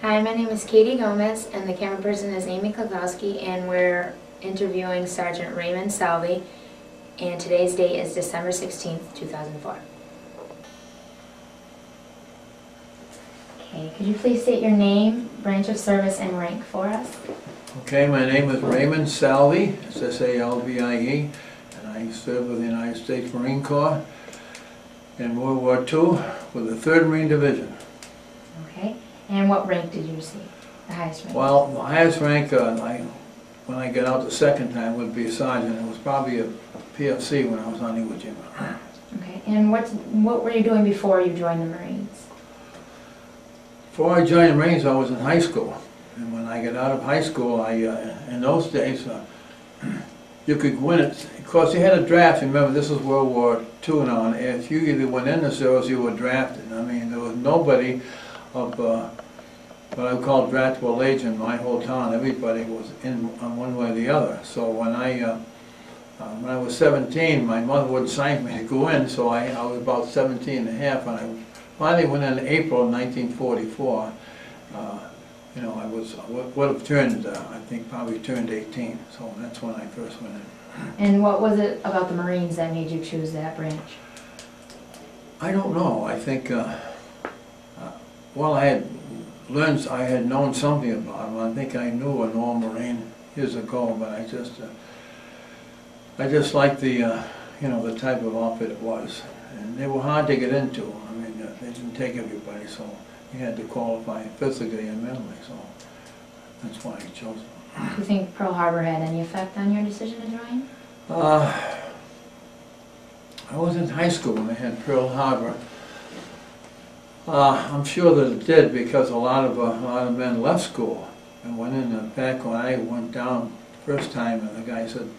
Hi, my name is Katie Gomez, and the camera person is Amy Klakowski, and we're interviewing Sergeant Raymond Salvie, and today's date is December 16th, 2004. Okay, could you please state your name, branch of service, and rank for us? Okay, my name is Raymond Salvie, it's S-A-L-V-I-E, and I served with the United States Marine Corps in World War II with the 3rd Marine Division. Okay, and what rank did you receive? The highest rank? Well, the highest rank when I got out the second time would be a sergeant. It was probably a PFC when I was on Iwo Jima. Okay, and what were you doing before you joined the Marines? Before I joined the Marines, I was in high school. And when I got out of high school, in those days, you could win it. Of course, you had a draft. Remember, this was World War II and on. If you either went in the service, you were drafted. I mean, there was nobody of what I would call draftable age in my whole town. Everybody was in on one way or the other. So when I was 17, my mother wouldn't sign me to go in, so I was about 17 and a half when I finally went in April of 1944. You know, I would have turned, I think probably turned 18, so that's when I first went in. And what was it about the Marines that made you choose that branch? I don't know. I think, well, I had known something about them. I think I knew a normal Marine years ago, but I just liked the, you know, the type of outfit it was. And they were hard to get into. I mean, they didn't take everybody, so you had to qualify physically and mentally, so that's why I chose them. Do you think Pearl Harbor had any effect on your decision to join? I was in high school when they had Pearl Harbor. I'm sure that it did, because a lot of men left school and went in. In fact, when I went down the first time, and the guy said,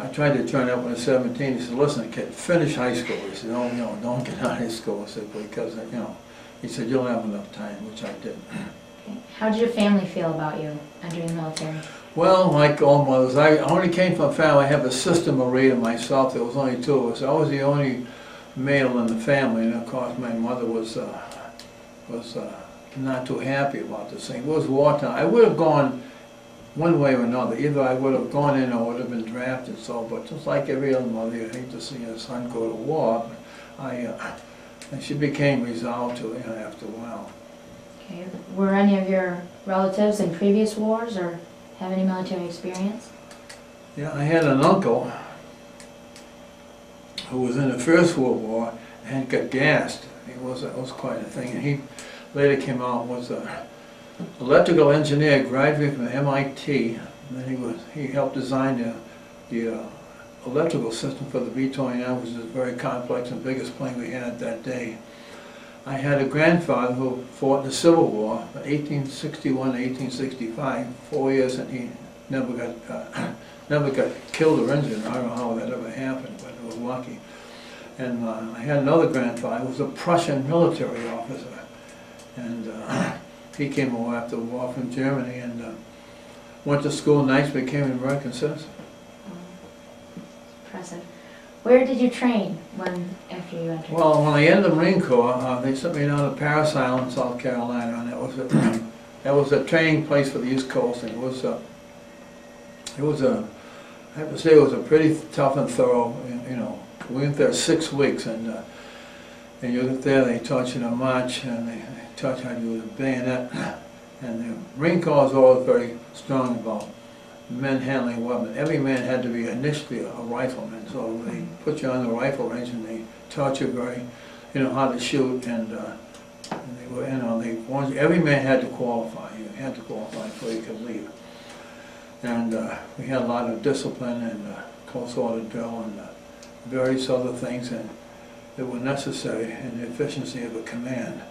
I tried to join up when I was 17. He said, "Listen, kid, finish high school." He said, "Oh, no, don't get out of school." I said, "Because you know," he said, "you'll have enough time," which I did. Okay. How did your family feel about you entering the military? Well, like all mothers, I only came from a family. I have a sister, Marie, and myself. There was only 2 of us. I was the only male in the family, and of course my mother was not too happy about this thing. It was wartime. I would have gone one way or another. Either I would have gone in or would have been drafted. So, but just like every other mother, you hate to see her son go to war. And she became resolved to it, you know, after a while. Okay. Were any of your relatives in previous wars or have any military experience? Yeah, I had an uncle who was in the First World War and got gassed. It was quite a thing. And he later came out and was an electrical engineer, graduate from MIT. And then he helped design the electrical system for the B-29, which is very complex and biggest plane we had that day. I had a grandfather who fought in the Civil War, 1861 to 1865, 4 years, and he never got killed or injured. I don't know how that ever happened, but it was lucky. And I had another grandfather who was a Prussian military officer, and he came over after the war from Germany and went to school nights, became an American citizen. Impressive. Where did you train after you entered? Well, when I entered the Marine Corps, they sent me down to Paris Island, South Carolina, and that was a training place for the East Coast. And I have to say, it was a pretty tough and thorough. You know, we went there 6 weeks, and you get there, they taught you to march, and they taught you how to use a bayonet. And the Marine Corps is always very strong about men handling weapons. Every man had to be initially a rifleman, so they put you on the rifle range and they taught you how to shoot, and they were, they wanted you, every man had to qualify. You had to qualify before you could leave. And we had a lot of discipline and close order drill and various other things that were necessary in the efficiency of a command.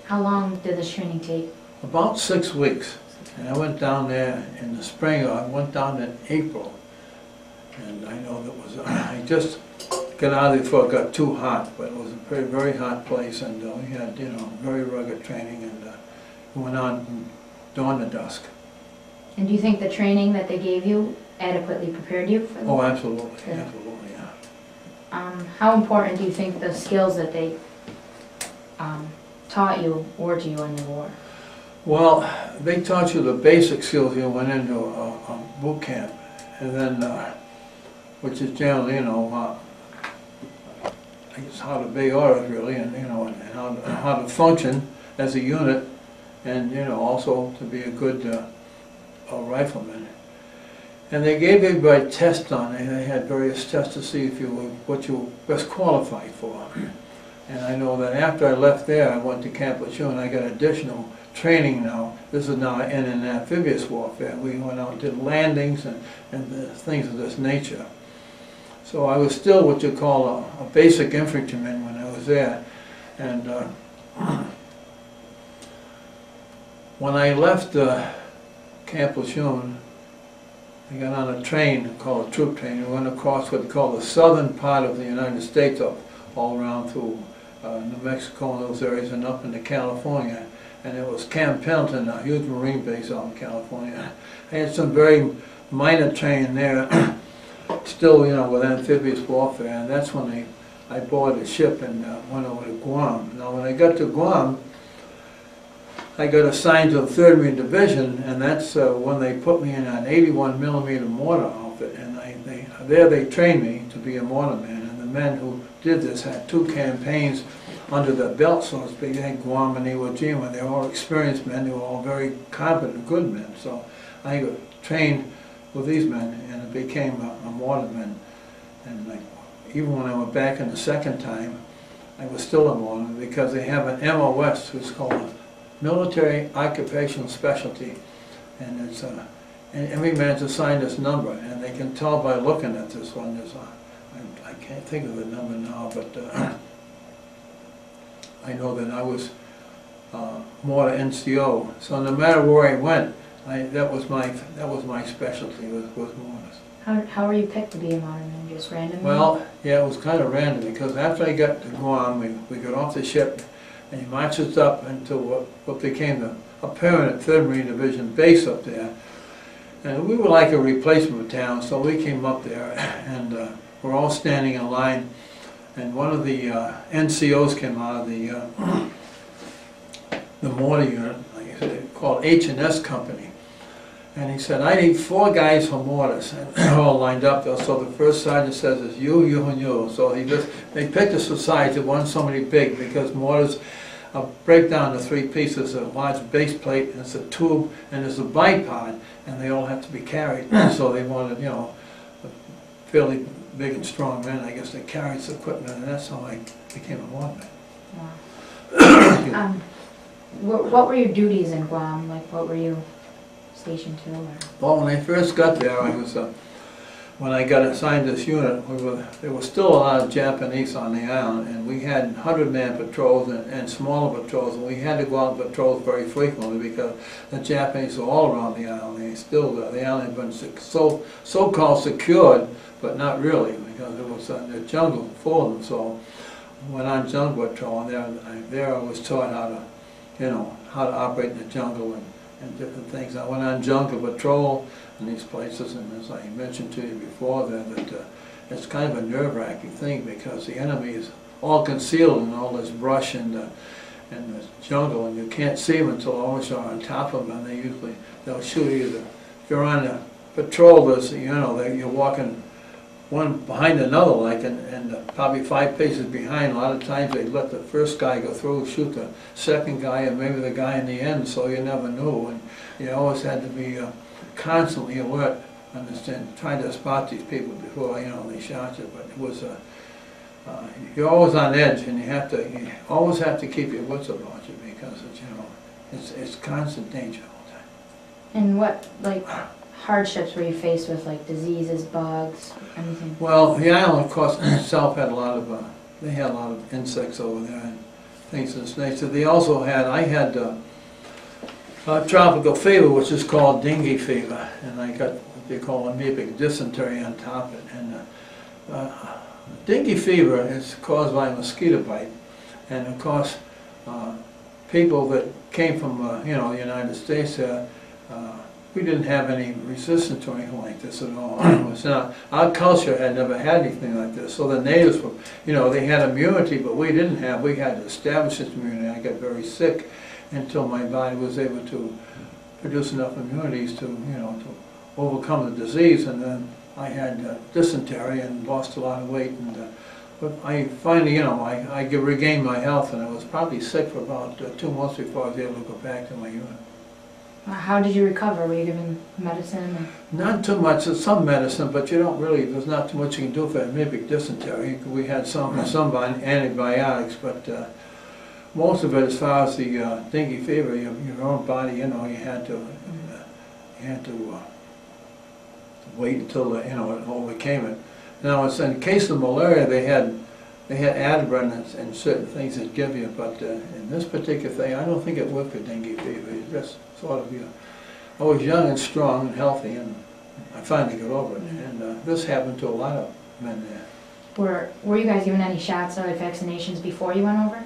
How long did this training take? About 6 weeks. And I went down there in the spring. I went down in April, and I know that was I just got out of there before it got too hot, but it was a very, very hot place, and we had very rugged training, and we went on from dawn to dusk. And do you think the training that they gave you adequately prepared you for the Oh, absolutely, absolutely, yeah. How important do you think the skills that they taught you were to you in the war? Well, they taught you the basic skills. You went into a boot camp, and then, which is generally, you know, I guess how to obey orders really, and you know, and how to function as a unit, and you know, also to be a good a rifleman. And they gave everybody tests on it. They had various tests to see if you were what you were best qualified for. And I know that after I left there, I went to Camp Lejeune. I got additional training now. This is now in an amphibious warfare. We went out and did landings and things of this nature. So I was still what you call a basic infantryman when I was there. And when I left Camp Lejeune, I got on a train called a troop train and went across what they call the southern part of the United States, up all around through New Mexico and those areas, and up into California. And it was Camp Pendleton, a huge Marine base out in California. I had some very minor training there, still, you know, with amphibious warfare, and that's when I boarded a ship and went over to Guam. Now, when I got to Guam, I got assigned to the 3rd Marine Division, and that's when they put me in an 81mm mortar outfit, and there they trained me to be a mortarman. And the men who did this had 2 campaigns under their belt, so to speak. They had Guam and Iwo Jima. They were all experienced men. They were all very competent, good men. So I got trained with these men, and it became a mortarman. And even when I went back in the second time, I was still a mortarman, because they have an MOS, which is called a Military Occupational Specialty, and it's and every man's assigned this number, and they can tell by looking at this one. There's I can't think of the number now, but I know that I was mortar NCO. So no matter where I went, that was my specialty, was mortars. How were you picked to be a mortarman? Just randomly? Well, yeah, it was kind of random, because after I got to Guam, we got off the ship, and he marched us up into what became a permanent 3rd Marine Division base up there. And we were like a replacement battalion, so we came up there, and we're all standing in line, and one of the NCOs came out of the mortar unit, like I said, called H&S Company. And he said, I need 4 guys for mortars, and they're all lined up there. So the first sergeant says, it's you, you, and you. So they picked a society that wasn't somebody big, because mortars break down to 3 pieces: a large base plate, and it's a tube, and there's a bipod, and they all have to be carried. So they wanted, you know, fairly big and strong men, I guess, that carried this equipment, and that's how I became a mortarman. Wow. What were your duties in Guam? Like, what were you stationed to? Or? Well, when I first got there, I was, when I got assigned this unit, there was still a lot of Japanese on the island, and we had 100-man patrols and smaller patrols, and we had to go out on patrols very frequently, because the Japanese were all around the island. The island had been so-called secured, but not really, because it was the jungle full of them. So I went on jungle patrol, and there I was taught how to, you know, how to operate in the jungle and different things. I went on jungle patrol in these places, and as I mentioned to you before, that it's kind of a nerve-wracking thing, because the enemy is all concealed in all this brush and the jungle, and you can't see them until almost you're on top of them, and they'll shoot you. If you're on a patrol, you know, you're walking one behind another, like, and probably 5 paces behind. A lot of times they let the first guy go through, shoot the second guy, and maybe the guy in the end, so you never knew. And you always had to be constantly alert, understand, trying to spot these people before, you know, they shot you. But it was you're always on edge, and you always have to keep your wits about you, because it's, you know, it's constant danger all the time. And what, like, hardships were you faced with, like diseases, bugs, anything? Well, the island, of course, itself had a lot of, they had a lot of insects over there and things of this nature. They also had, I had tropical fever, which is called dengue fever, and I got what they call amoebic dysentery on top of it. And dengue fever is caused by a mosquito bite, and of course, people that came from, you know, the United States, we didn't have any resistance to anything like this at all. It was not, our culture had never had anything like this. So the natives were, you know, they had immunity, but we didn't have. We had to establish this immunity. I got very sick, until my body was able to produce enough immunities to, you know, to overcome the disease. And then I had dysentery and lost a lot of weight. And but I finally, you know, I regained my health, and I was probably sick for about 2 months before I was able to go back to my unit. How did you recover? Were you given medicine? Or? Not too much, some medicine, but you don't really, there's not too much you can do for amoebic dysentery. We had some antibiotics, but most of it, as far as the dengue fever, your own body, you know, you had to wait until you know, it overcame it. Now, it's in case of malaria, they had Adabrin and certain things that give you, but in this particular thing, I don't think it worked for dengue fever. It just sort of, I was young and strong and healthy, and I finally got over it. And this happened to a lot of men there. Were you guys given any shots or vaccinations before you went over?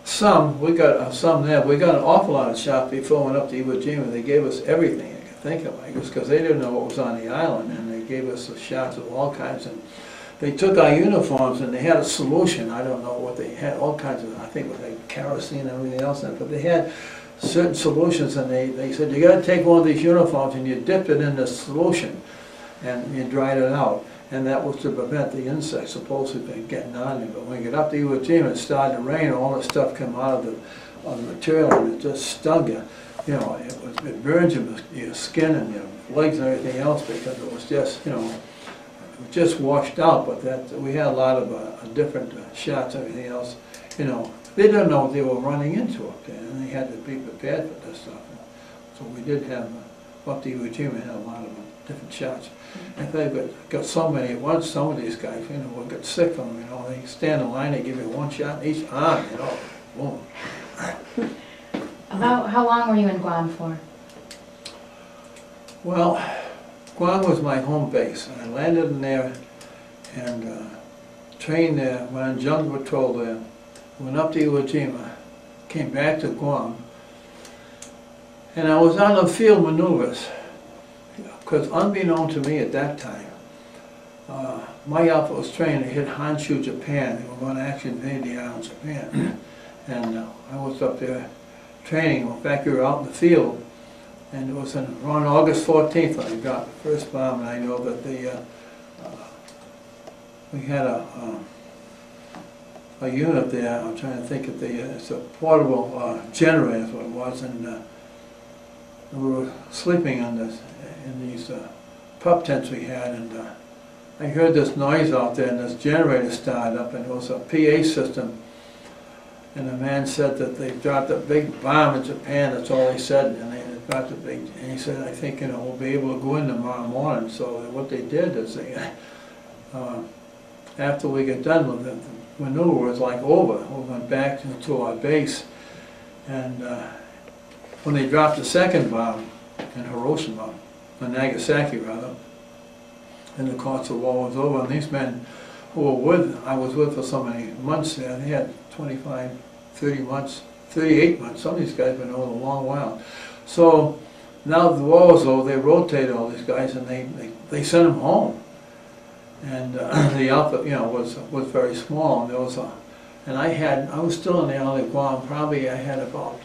Some. We got some there. We got an awful lot of shots before we went up to Iwo Jima. They gave us everything I could think of, I guess, because they didn't know what was on the island, and they gave us shots of all kinds. And they took our uniforms and they had a solution. I don't know what they had, all kinds of, I think it was like kerosene and everything else in it, but they had certain solutions, and they said, you got to take one of these uniforms and you dipped it in the solution and you dried it out. And that was to prevent the insects supposedly from getting on you. But when we get up to Iwo Jima, it started to rain, all the stuff came out of the material, and it just stung you. You know, it burns your skin and your legs and everything else, because it was just, you know, it just washed out. But that we had a lot of different shots and everything else. You know, they didn't know what they were running into up there, and they had to be prepared for this stuff. So we did have, up to Iwo Jima, had a lot of different shots. And they got so many at once. Some of these guys, you know, will get sick from them. You know, they stand in line, they give you one shot in each arm. You know, boom. How long were you in Guam for? Well, Guam was my home base. I landed in there and trained there. Went on jungle patrol there. Went up to Iwo Jima. Came back to Guam. And I was on the field maneuvers. Because unbeknown to me at that time, my outfit was trained to hit Honshu, Japan. They were going to actually invade the island of Japan. And I was up there training. In fact, we were out in the field, and it was around August 14th when I got the first bomb, and I know that we had a unit there. I'm trying to think of it's a portable generator is what it was, and we were sleeping on this in these pup tents we had, and I heard this noise out there, and this generator started up, and it was a PA system, and the man said that they dropped a big bomb in Japan. That's all he said, and they dropped a big, and he said, I think, you know, we'll be able to go in tomorrow morning. So what they did is they, after we got done with it, the maneuver was like over. We went back to our base, and when they dropped the second bomb in Hiroshima, Nagasaki rather, and of course the war was over, and these men who were I was with for so many months there, they had 25, 30 months, 38 months, some of these guys have been over a long while. So now the war was over, they rotated all these guys, and they sent them home. And the outfit, you know, was very small, and there was I was still in the island of Guam. Probably I had about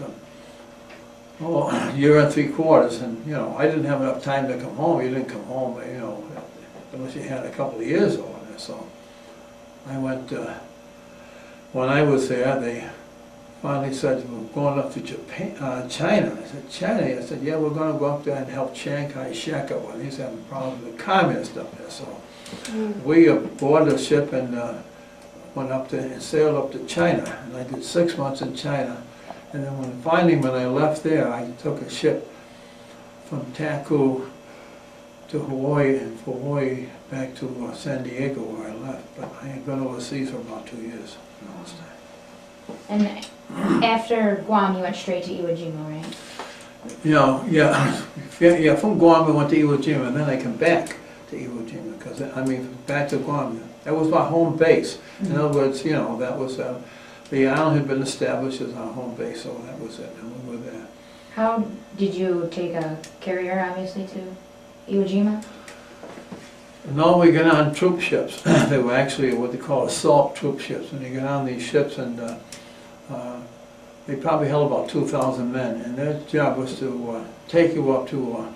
a year and 3 quarters, and you know, I didn't have enough time to come home. You didn't come home, you know, unless you had a couple of years over there. So I went. When I was there, they finally said, we're going up to Japan, China. I said, China? I said, yeah, we're going to go up there and help Chiang Kai-shek out when he's having problems with communists up there. So we boarded a ship and went up there and sailed up to China. And I did 6 months in China. And then finally when I left there, I took a ship from Taku to Hawaii, and from Hawaii back to San Diego where I left. But I had been overseas for about 2 years. And after Guam, you went straight to Iwo Jima, right? Yeah. From Guam, we went to Iwo Jima, and then I came back to Iwo Jima because back to Guam. That was my home base. In other words, you know, that was the island had been established as our home base, so that was it, and we were there. How did you take a carrier, obviously, to Iwo Jima? No, we got on troop ships. They were actually what they call assault troop ships. And you get on these ships, and they probably held about 2,000 men, and their job was to take you up to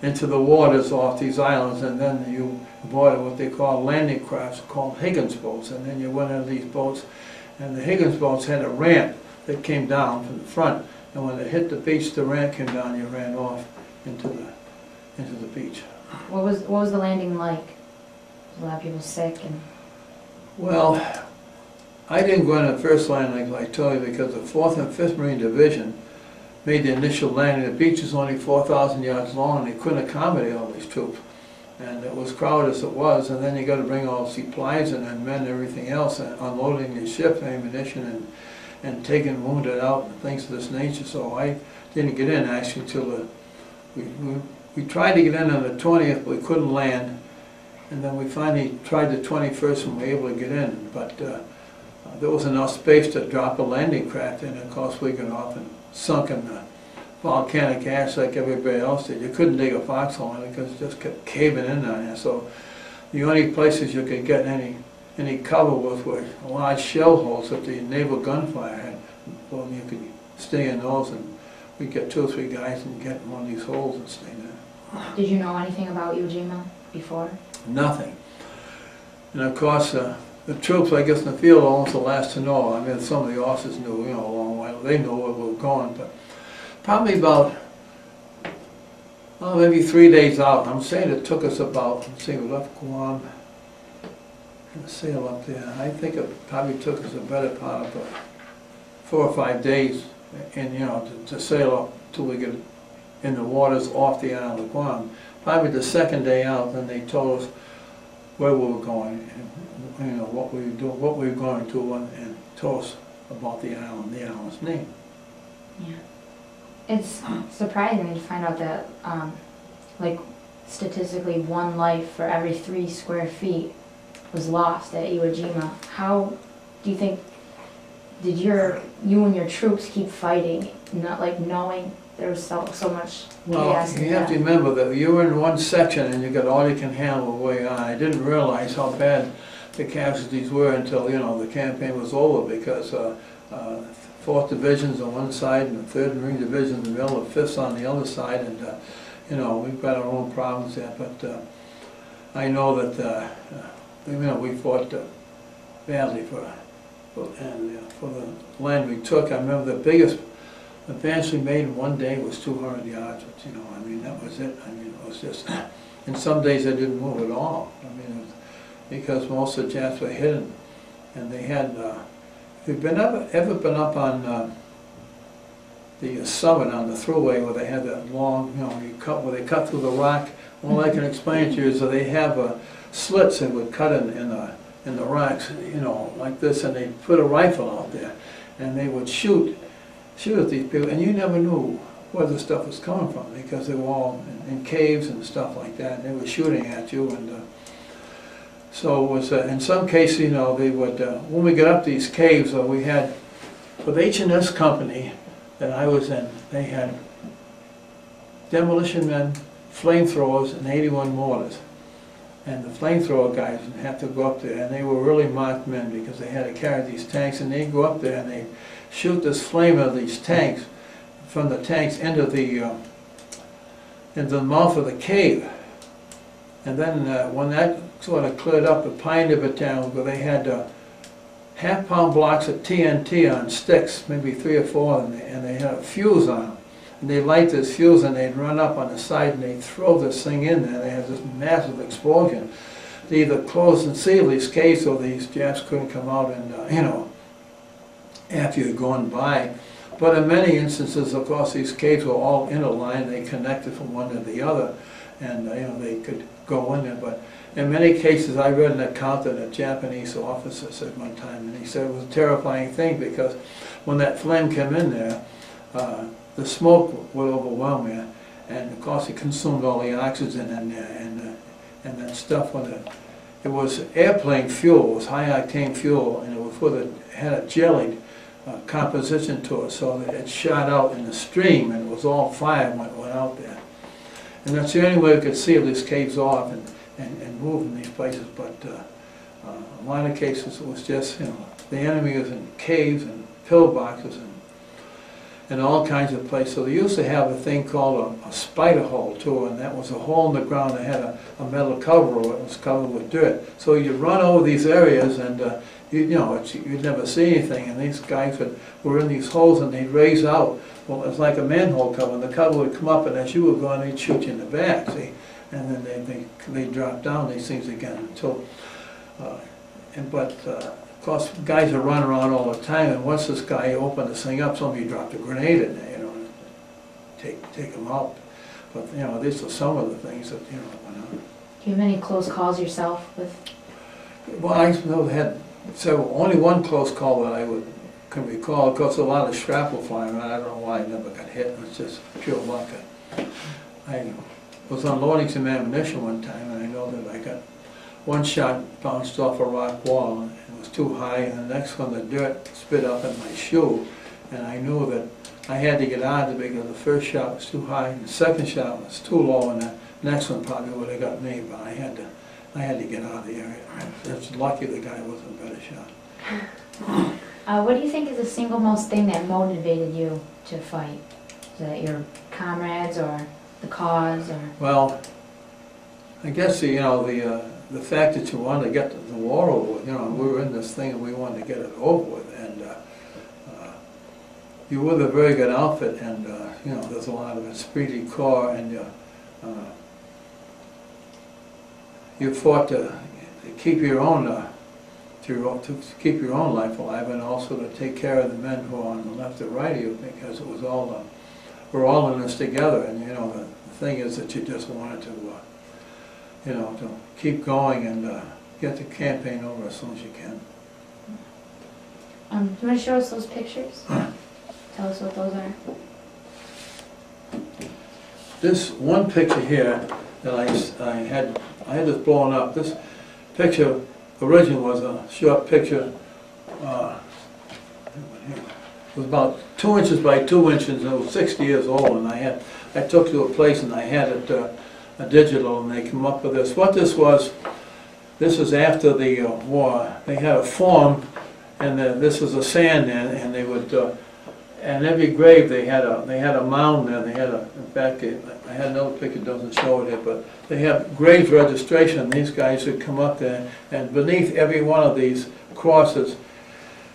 into the waters off these islands, and then you boarded what they call landing crafts called Higgins boats, and then you went into these boats, and the Higgins boats had a ramp that came down from the front, and when they hit the beach, the ramp came down, you ran off into the beach. What was the landing like? Was a lot of people sick and... Well, I didn't go in the first landing, like I told you, because the 4th and 5th Marine Division made the initial landing. The beach is only 4,000 yards long, and they couldn't accommodate all these troops. And it was crowded as it was, and then you got to bring all supplies and men and everything else, and unloading the ship, ammunition, and taking wounded out and things of this nature. So I didn't get in actually till we tried to get in on the 20th, but we couldn't land. And then we finally tried the 21st and we were able to get in. But there was enough space to drop a landing craft in, and of course we got off and sunk in the volcanic ash like everybody else did. You couldn't dig a foxhole in it because it just kept caving in on you. So the only places you could get any cover was where large shell holes that the naval gunfire had. Well, you could stay in those, and we'd get 2 or 3 guys and get in one of these holes and stay there. Did you know anything about Iwo Jima before? Nothing. And of course, the troops, I guess, in the field are almost the last to know. I mean, some of the officers knew, a long while. They knew where we were going, but probably about, well, maybe 3 days out. I'm saying it took us about, let's see, we left Guam and sail up there. I think it probably took us a better part of 4 or 5 days, and to sail up till we get in the waters off the island of Guam. Probably the 2nd day out, then they told us where we were going, and what we were doing, what we were going to, and told us about the island's name. Yeah, it's surprising to find out that, like, statistically, 1 life for every 3 square feet was lost at Iwo Jima. How do you think did you and your troops keep fighting, not like knowing there was so much chaos? Well, you have to remember that you were in one section and you got all you can handle the way on. I didn't realize how bad the casualties were until the campaign was over, because 4th Division's on one side and the 3rd Marine Division in the middle, the 5th's on the other side, and we've got our own problems there. But I know that we fought badly for the land we took. I remember the biggest advance we made in one day was 200 yards, but I mean, that was it. I mean, it was just, and some days they didn't move at all. I mean, because most of the Japs were hidden, and they had, if you've ever been up on the summit on the thruway where they had that long, where they cut through the rock, all I can explain to you is that they have slits that would cut in the rocks, like this, and they'd put a rifle out there, and they would shoot at these people, and you never knew where the stuff was coming from, because they were all in caves and stuff like that, and they were shooting at you. And so it was, in some cases, they would, when we got up these caves, we had, with H&S Company that I was in, they had demolition men, flamethrowers, and 81 mortars. And the flamethrower guys would have to go up there, and they were really marked men because they had to carry these tanks, and they'd go up there and they'd shoot this flame out of these tanks, from the tanks into the mouth of the cave. And then when that sort of cleared up, the Pioneer Battalion, where they had half-pound blocks of TNT on sticks, maybe 3 or 4 of them, and they had a fuse on them. And they'd light this fuse and they'd run up on the side and they'd throw this thing in there. They had this massive explosion. They either closed and sealed these caves so these Japs couldn't come out and, after you'd gone by. But in many instances, of course, these caves were all interlined. They connected from one to the other, and they could go in there. But in many cases, I read an account that a Japanese officer said one time, and he said it was a terrifying thing because when that flame came in there, the smoke would overwhelm you, and of course it consumed all the oxygen in there, and that stuff it was airplane fuel, it was high octane fuel, and it was had a jellied composition to it, so that it shot out in the stream, and it was all fire when it went out there. And that's the only way we could seal these caves off and move in these places. But a lot of cases it was just the enemy was in caves and pillboxes and and all kinds of places. So they used to have a thing called a spider hole too, and that was a hole in the ground that had a metal cover over it. It was covered with dirt. So you'd run over these areas, and you'd never see anything. And these guys were in these holes, and they'd raise out. Well, it was like a manhole cover, and the cover would come up, and as you were going, they'd shoot you in the back. See, and then they'd drop down these things again until. Of course, guys are running around all the time, and once this guy opened this thing up, somebody dropped a grenade in there, take them out. But, these are some of the things that, went on. Do you have any close calls yourself with? Well, I had only one close call that I can recall. Of course, a lot of shrapnel flying around. I don't know why I never got hit. It was just pure luck. I was unloading some ammunition one time, and I know that I got one shot bounced off a rock wall, and it was too high, and the next one the dirt spit up in my shoe, and I knew that I had to get out of it because the first shot was too high, and the second shot was too low, and the next one probably would have got me, but I had to get out of the area. It's lucky the guy wasn't a better shot. What do you think is the single most thing that motivated you to fight? Is that your comrades or the cause, or? Well, I guess the fact that you wanted to get the war over with, we were in this thing and we wanted to get it over with, and you were with a very good outfit, and there's a lot of esprit de corps, and you fought to keep your own to keep your own life alive, and also to take care of the men who are on the left or right of you, because it was all we're all in this together, and the thing is that you just wanted to to keep going and get the campaign over as soon as you can. Do you want to show us those pictures? Tell us what those are. This one picture here that I had this blown up. This picture originally was a short picture. It was about 2 inches by 2 inches, and it was 60 years old, and I took to a place and I had it a digital, and they come up with this. What this was after the war. They had a form, and this was a sand there, and they would, and every grave they had a mound there. They had in fact, I had another picture, doesn't show it here, but they have grave registration. These guys would come up there, and beneath every one of these crosses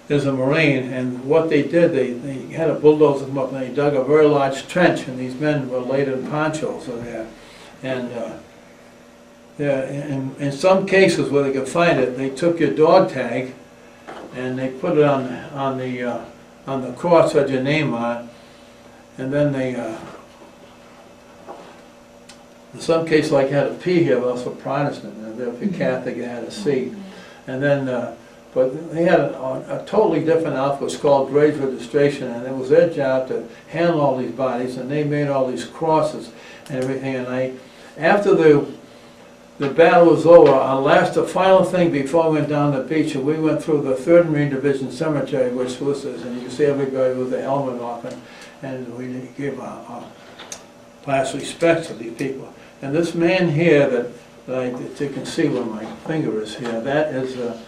is a Marine, and what they did, they had a bulldozer come up and they dug a very large trench, and these men were laid in ponchos there. And in some cases where they could find it, they took your dog tag and they put it on the cross with your name on it, and then they in some cases, like had a P here, but also Protestant, and if you're Catholic you had a C, and then but they had a totally different outfit. It was called grave registration, and it was their job to handle all these bodies, and they made all these crosses and everything. And after the battle was over, the final thing before we went down the beach, and we went through the 3rd Marine Division Cemetery, which was this, and you can see everybody with the helmet off, and we gave our last respects to these people. And this man here that you can see where my finger is here, that is a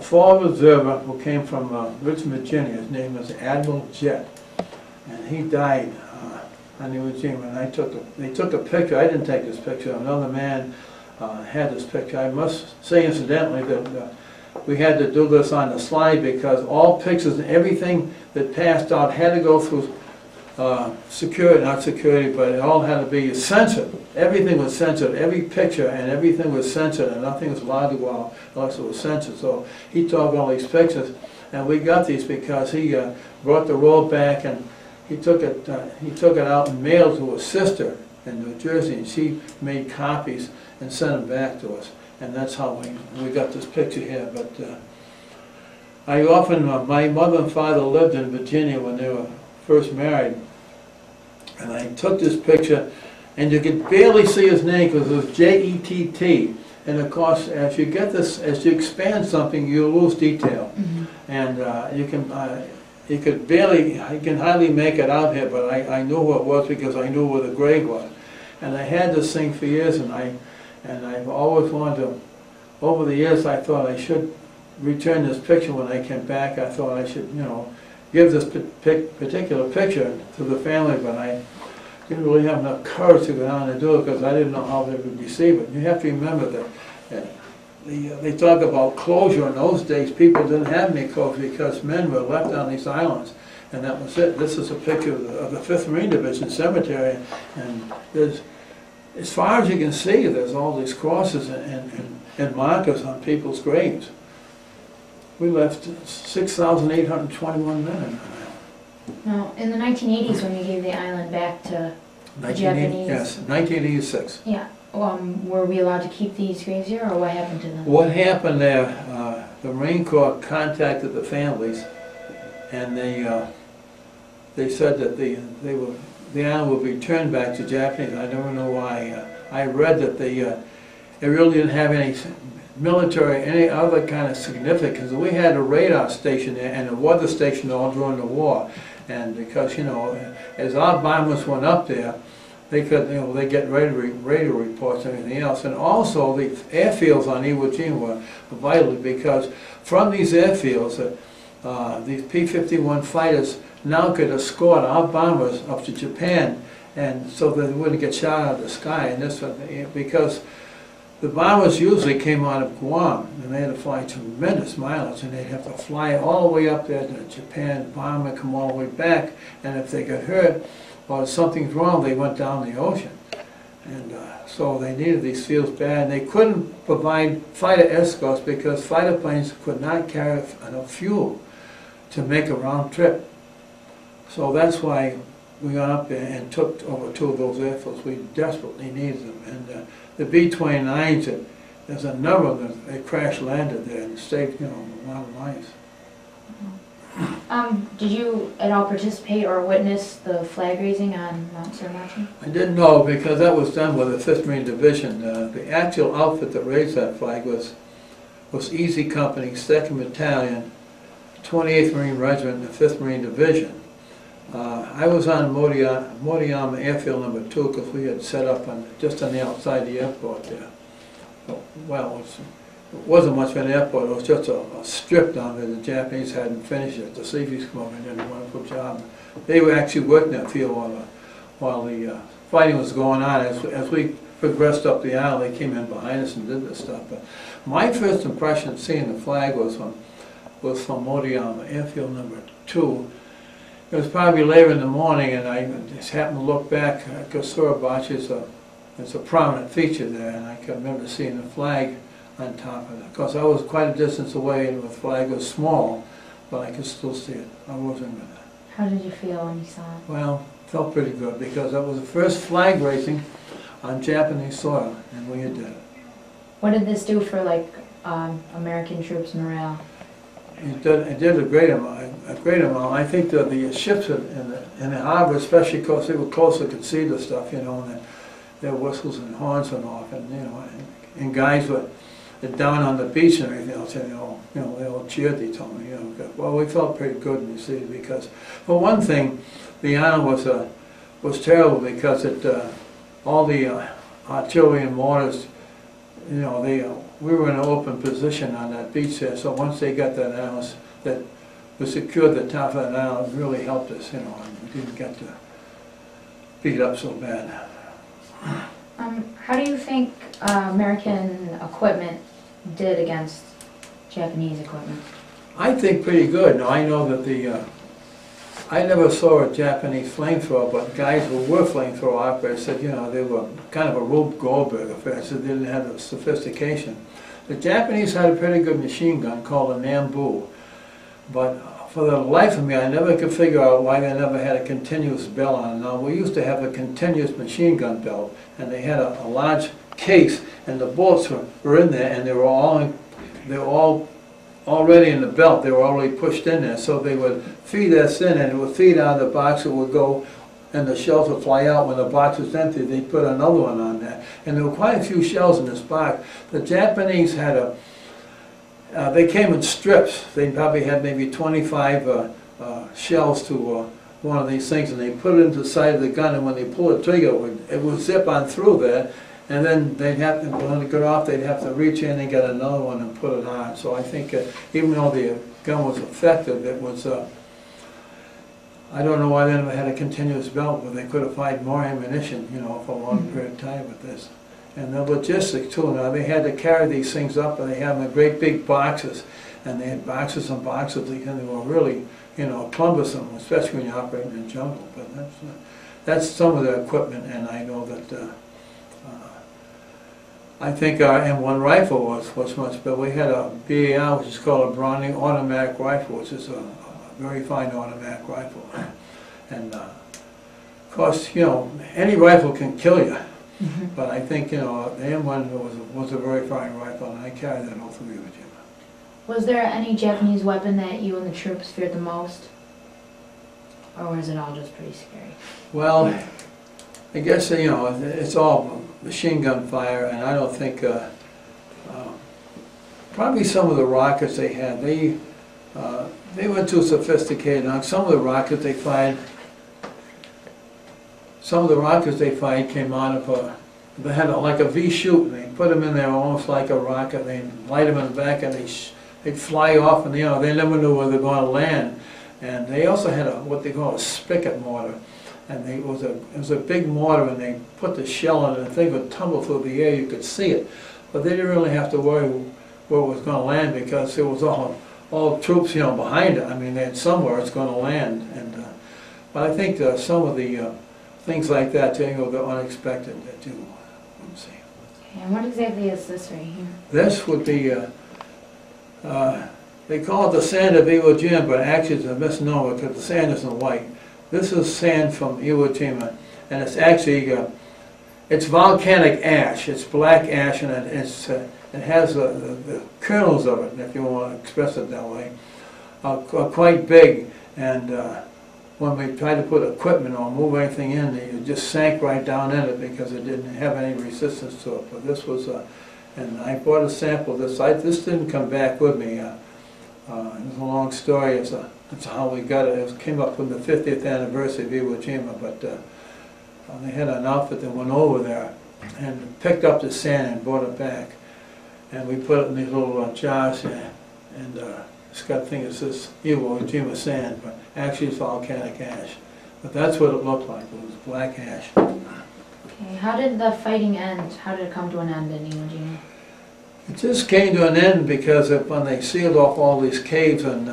former observer who came from Richmond, Virginia. His name was Admiral Jett, and he died on the Iwo Jima. And they took a picture. I didn't take this picture. Another man had this picture. I must say, incidentally, that we had to do this on the slide because all pictures and everything that passed out had to go through security, not security, but it all had to be censored. Everything was censored. Every picture and everything was censored, and nothing was allowed to go out unless it was censored. So he took all these pictures, and we got these because he brought the roll back, and he took it out and mailed to his sister in New Jersey, and she made copies and sent them back to us, and that's how we got this picture here. But my mother and father lived in Virginia when they were first married, and I took this picture, and you could barely see his name because it was J-E-T-T, and of course as you expand something you lose detail, and you can hardly make it out here, but I knew who it was because I knew where the grave was, and I had this thing for years, and I've always wanted to. Over the years I thought I should return this picture when I came back. I thought I should give this particular picture to the family, but I didn't really have enough courage to go down and do it because I didn't know how they would receive it. You have to remember that they talk about closure. In those days, people didn't have any closure because men were left on these islands, and that was it. This is a picture of the 5th Marine Division Cemetery, and there's, as far as you can see, there's all these crosses and markers on people's graves. We left 6,821 men in that island. Now, in the 1980s, when you gave the island back to the Japanese... Yes, 1986. Yeah. Were we allowed to keep these graves here, or what happened to them? What happened there, the Marine Corps contacted the families, and they said that the island would be returned back to Japanese. I never know why. I read that they really didn't have any military, any other kind of significance. We had a radar station there and a weather station all during the war, and because, you know, as our bombers went up there, they could, you know, they get radio reports and everything else. And also the airfields on Iwo Jima were vital, because from these airfields, these P-51 fighters now could escort our bombers up to Japan, and so that they wouldn't get shot out of the sky. And this, because the bombers usually came out of Guam, and they had to fly tremendous mileage, and they'd have to fly all the way up there to Japan, bomb, and come all the way back. And if they got hurt or something's wrong, they went down the ocean. And so they needed these fields bad. And they couldn't provide fighter escorts because fighter planes could not carry enough fuel to make a round trip. So that's why we got up there and took over 2 of those airfields. We desperately needed them. And the B-29s, there's a number of them, they crash landed there and saved, you know, a lot of lives. Did you at all participate or witness the flag raising on Mount Suramachi? I didn't know, because that was done with the 5th Marine Division. The actual outfit that raised that flag was Easy Company, 2nd Battalion, 28th Marine Regiment, and the 5th Marine Division. I was on Moriyama Airfield number 2 because we had set up just on the outside the airport there. Well, it wasn't much of an airport, it was just a strip down there. The Japanese hadn't finished it. The Salvies come over and did a wonderful job. They were actually working that field while the fighting was going on. As we progressed up the aisle, they came in behind us and did this stuff. But my first impression of seeing the flag was from Moriyama Airfield number 2. It was probably later in the morning, and I just happened to look back, because Suramachi is a prominent feature there, and I can remember seeing the flag on top of it. Of course, I was quite a distance away, and the flag was small, but I could still see it. I wasn't with it. How did you feel when you saw it? Well, felt pretty good, because that was the first flag raising on Japanese soil, and we did it. What did this do for, like, American troops' morale? It did a great amount. I think that the ships in the harbor, especially because they were closer, could see the stuff, you know, and their whistles and horns went off, and you know, and guys were down on the beach and everything else, and they all cheered. They told me, you know, well, we felt pretty good, you see, because for one thing, the island was terrible because all the artillery and mortars, you know, we were in an open position on that beach there, so once they got that island, that we secured the top of that island, it really helped us, you know, and we didn't get to beat up so bad. How do you think American equipment did against Japanese equipment? I think pretty good. Now, I know that I never saw a Japanese flamethrower, but guys who were flamethrower operators said, you know, they were kind of a Rube Goldberg affair, so they didn't have the sophistication. The Japanese had a pretty good machine gun called a Nambu, but for the life of me, I never could figure out why they never had a continuous bell on it. Now, we used to have a continuous machine gun belt, and they had a large case, and the bullets were in there, and they were all already in the belt. They were already pushed in there, so they would feed us in, and it would feed out of the box. It would go, and the shells would fly out. When the box was empty, they'd put another one on there, and there were quite a few shells in this box. The Japanese had they came in strips. They probably had maybe 25 shells to one of these things, and they put it into the side of the gun, and when they pull the trigger, it would zip on through there, and then they'd have to, when it got off, they'd have to reach in and get another one and put it on. So I think even though the gun was effective, it was I don't know why they never had a continuous belt where they could have fired more ammunition, you know, for a long period of time with this. And the logistics too, now they had to carry these things up, and they had them in great big boxes, and they had boxes and boxes, and they were really, you know, cumbersome, especially when you're operating in the jungle. But that's some of the equipment, and I know that I think our M1 rifle was much better. We had a BAR, which is called a Browning automatic rifle, which is a very fine automatic rifle. And of course, you know, any rifle can kill you. But I think, you know, the M1 was a very fine rifle, and I carried that all through Iwo Jima. Was there any Japanese weapon that you and the troops feared the most? Or was it all just pretty scary? Well, I guess, you know, it's all machine gun fire, and I don't think, probably some of the rockets they had, they weren't too sophisticated. Now, some of the rockets they fired came out of they had like a V-chute, and they put them in there almost like a rocket. They light them in the back, and they'd fly off, and you know, they never knew where they're going to land. And they also had what they call a spigot mortar, and it was a big mortar, and they put the shell in it, and the thing would tumble through the air. You could see it, but they didn't really have to worry where it was going to land, because it was all troops, you know, behind it. I mean, they had somewhere it's going to land. And but I think some of the things like that, you know, the unexpected that you wouldn't see. And what exactly is this right here? This would be, they call it the sand of Iwo Jima, but actually it's a misnomer because the sand isn't white. This is sand from Iwo Jima, and it's actually, it's volcanic ash. It's black ash, and it has the kernels of it, if you want to express it that way, are quite big. And when we tried to put equipment or move anything in, it just sank right down in it because it didn't have any resistance to it. But this was, and I bought a sample of this. This didn't come back with me. It was a long story. It's how we got it. It came up from the 50th anniversary of Iwo Jima, but they had an outfit that went over there and picked up the sand and brought it back. And we put it in these little jars, and it's got things that says Iwo Jima sand, but actually it's volcanic ash. But that's what it looked like. It was black ash. Okay, how did the fighting end? How did it come to an end in Iwo Jima? It just came to an end because when they sealed off all these caves, and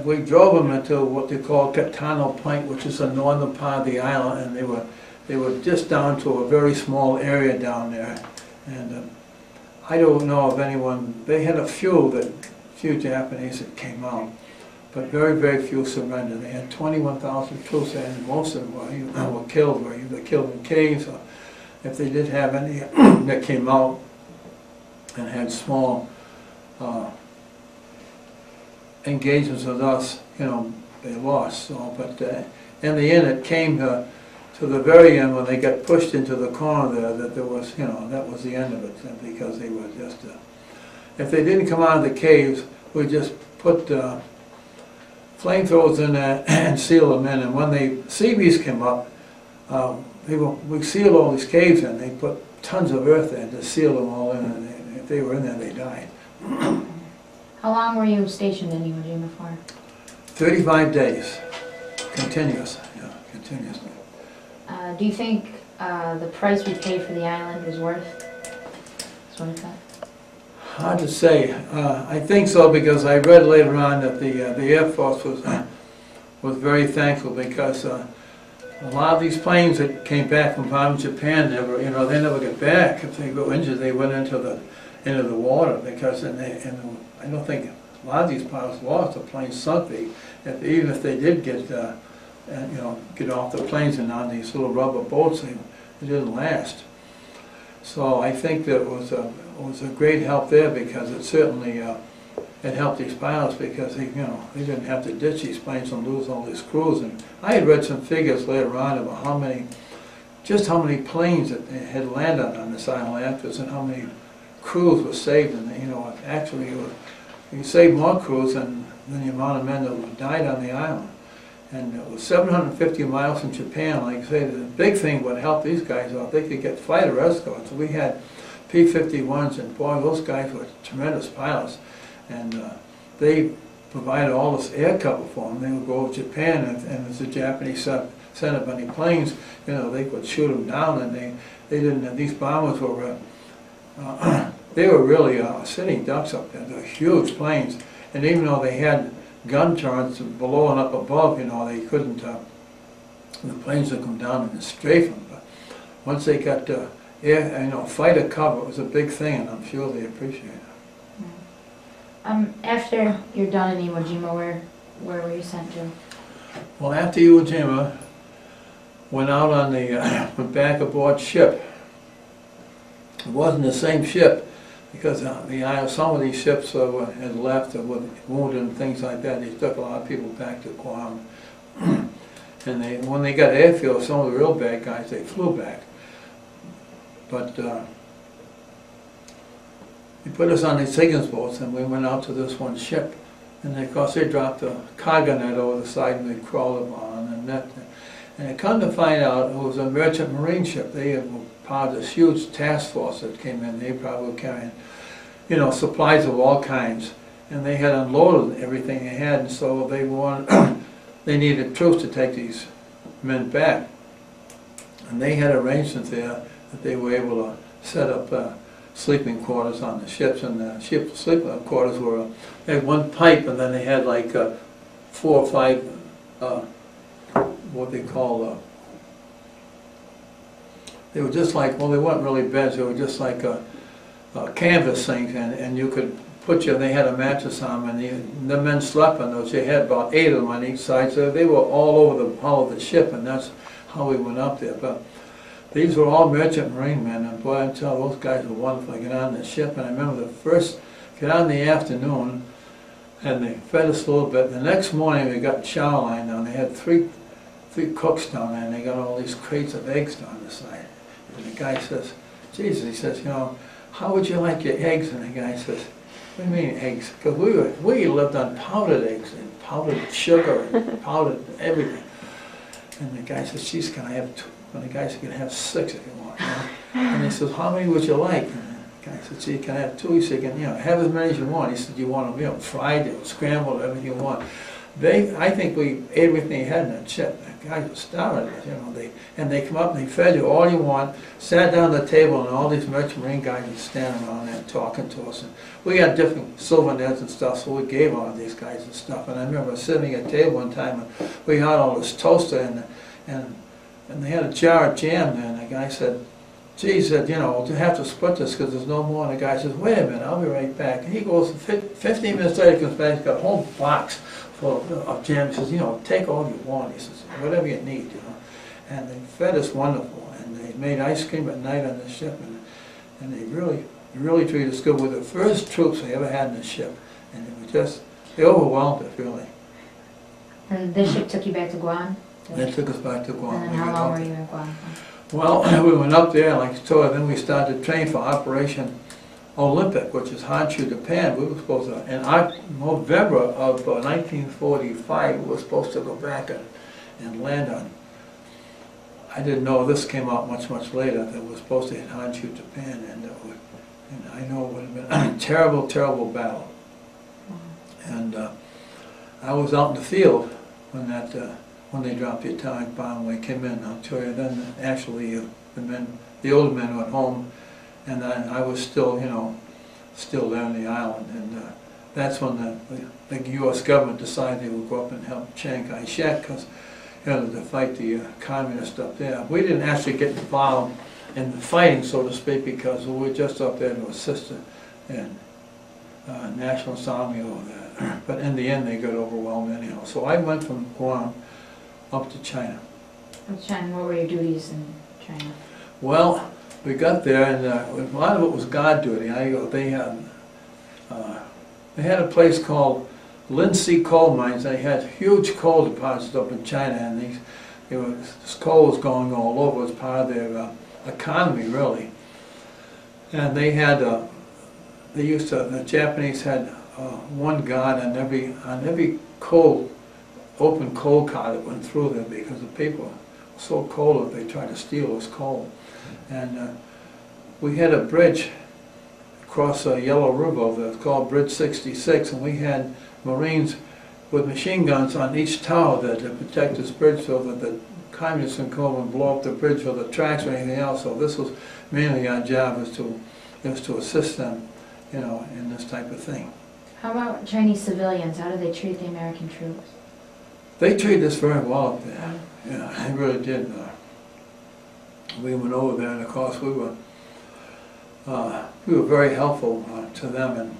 we drove them into what they call Katano Point, which is the northern part of the island, and they were just down to a very small area down there. And I don't know of anyone. They had a few Japanese that came out, but very, very few surrendered. They had 21,000 troops, and most of them were killed, were either killed in caves, or if they did have any that came out and had small engagements with us, you know, they lost. So, but in the end, it came to the very end when they got pushed into the corner there, that there was, you know, that was the end of it, because they were just, if they didn't come out of the caves, we just put flamethrowers in there and seal them in, and when the Seabees came up, we sealed all these caves in. They put tons of earth there to seal them all in, and if they were in there, they died. How long were you stationed in Iwo Jima for? 35 days, continuous, yeah, continuously. Do you think the price we paid for the island was worth that? Hard to say. I think so, because I read later on that the Air Force was very thankful, because a lot of these planes that came back from Japan never, you know, they never get back. If they go injured, they went into the water, because I don't think a lot of these pilots lost. The plane sunk. Even if they did get you know, get off the planes and on these little rubber boats, it didn't last. So I think that it was a great help there, because it certainly it helped these pilots, because they didn't have to ditch these planes and lose all these crews. And I had read some figures later on about how many planes that had landed on this island afterwards, and how many crews were saved. And you know, actually, you saved more crews than the amount of men that died on the island. And it was 750 miles from Japan. Like I say, the big thing would help these guys out. They could get fighter escorts. We had P-51s, and boy, those guys were tremendous pilots. And they provided all this air cover for them. They would go to Japan, and as the Japanese sent up any planes, you know, they could shoot them down, and they didn't. These bombers were they were really sitting ducks up there. They were huge planes, and even though they had gun turrets below and up above, you know, they couldn't. The planes would come down and strafe them. But once they got air, you know, fighter cover, it was a big thing, and I'm sure they appreciate it. After you're done in Iwo Jima, where were you sent to? Well, after Iwo Jima, went out on the went back aboard ship. It wasn't the same ship because some of these ships had left with wounded and things like that. They took a lot of people back to Guam, and when they got airfield, some of the real bad guys, they flew back. But they put us on these Higgins boats, and we went out to this one ship, and of course they dropped a cargo net over the side, and we crawled on the net. And it come to find out it was a merchant marine ship. They were part of this huge task force that came in. They probably were carrying, you know, supplies of all kinds, and they had unloaded everything they had, and so they wanted, they needed troops to take these men back. And they had arrangements there that they were able to set up sleeping quarters on the ships, and the ship sleeping quarters were, they had one pipe, and then they had like 4 or 5 what they call they were just like, well, they weren't really beds, they were just like canvas things, and you could put you, they had a mattress on them, and the men slept on those. They had about 8 of them on each side, so they were all over the hull of the ship, and that's how we went up there. But these were all merchant marine men, and boy, I tell you, those guys were wonderful. I get on the ship, and I remember the first, get on in the afternoon, and they fed us a little bit. The next morning we got chow line down. They had three cooks down there, and they got all these crates of eggs down the side. And the guy says, Jesus, he says, you know, how would you like your eggs? And the guy says, what do you mean eggs? Because we lived on powdered eggs and powdered sugar and powdered everything. And the guy says, geez, can I have 2? And the guy said, you can have 6 if you want. You know? And he says, how many would you like? And the guy said, gee, can I have 2? He said, you know, have as many as you want. He said, you want them, you know, fried, scrambled, everything you want. I think we ate everything they had in that ship. The guys were starving, you know. They come up and they fed you all you want, sat down at the table, and all these merchant marine guys would stand around there talking to us. And we had different souvenirs and stuff, so we gave all these guys and stuff. And I remember sitting at a table one time, and we had all this toaster, and they had a jar of jam there, and the guy said, gee, he said, you know, we'll have to split this because there's no more. And the guy says, wait a minute, I'll be right back. And he goes, 15 minutes later, he comes back, he's got a whole box full of jam. He says, you know, take all you want. He says, whatever you need, you know. And they fed us wonderful, and they made ice cream at night on the ship, and they really treated us good. We were the first troops we ever had in the ship, and it was just, they overwhelmed us, really. And this ship took you back to Guam? They took us back to Guam. And then how long were you in Guam? Well, we went up there, like I told you, then we started training for Operation Olympic, which is Honshu, Japan. We were supposed to, in November of 1945, we were supposed to go back and land on. I didn't know, this came out much later, that we were supposed to hit Honshu, Japan, and I know it would have been a terrible, terrible battle. And I was out in the field when when they dropped the atomic bomb, when they came in. I'll tell you, then actually the older men went home, and I was still, you know, still there on the island. And that's when the U.S. government decided they would go up and help Chiang Kai-shek, because you know, to fight the communists up there. We didn't actually get involved in the fighting, so to speak, because we were just up there to assist the Nationalist Army over there. But in the end, they got overwhelmed anyhow. So I went from Guam up to China. China, what were your duties in China? Well, we got there, and a lot of it was guard duty. They had a place called Lindsay coal mines. They had huge coal deposits up in China, and this coal was going all over as part of their economy, really. And they had, the Japanese had one guard on every open coal car that went through there, because the people were so cold that they tried to steal this coal. And we had a bridge across Yellow River that's called Bridge 66, and we had Marines with machine guns on each tower to protect this bridge so that the communists can come and blow up the bridge or the tracks or anything else. So this was mainly our job, was to assist them, you know, in this type of thing. How about Chinese civilians? How do they treat the American troops? They treated us very well up there. Yeah, they really did. We went over there, and of course we were very helpful to them, and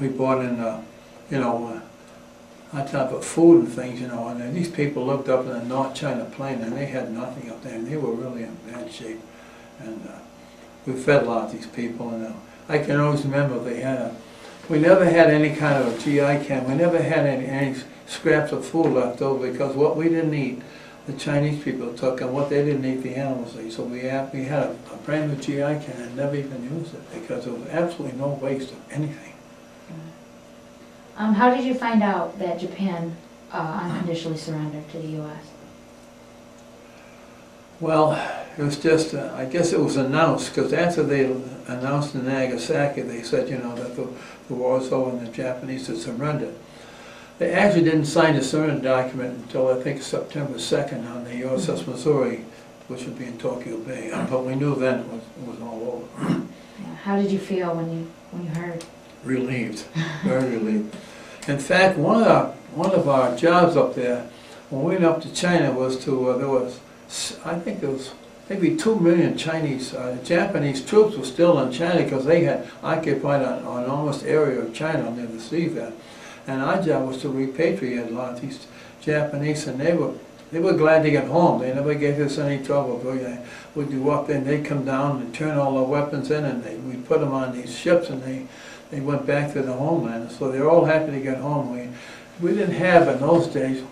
we brought in, you know, on top of food and things, you know, and these people lived up in the North China Plain, and they had nothing up there, and they were really in bad shape. And we fed a lot of these people, and I can always remember they had we never had any kind of a GI camp. We never had any scraps of food left over, because what we didn't eat, the Chinese people took, and what they didn't eat, the animals ate. So we had a brand new GI can and never even used it, because there was absolutely no waste of anything. How did you find out that Japan unconditionally surrendered to the U.S.? Well, it was just, I guess it was announced, because after they announced in Nagasaki, they said, you know, that the war was over and the Japanese had surrendered. They actually didn't sign the surrender document until, I think, September 2nd on the USS Missouri, which would be in Tokyo Bay. But we knew then it was all over. Yeah. How did you feel when you heard? Relieved, very relieved. In fact, one of our jobs up there, when we went up to China, was to, I think there was maybe 2 million Chinese, Japanese troops were still in China, because they had occupied an enormous area of China near the sea there. And our job was to repatriate a lot of these Japanese, and they were glad to get home. They never gave us any trouble. We'd go up there, and they'd come down and turn all their weapons in, and we'd put them on these ships, and they went back to the homeland. So they were all happy to get home. We didn't have in those days,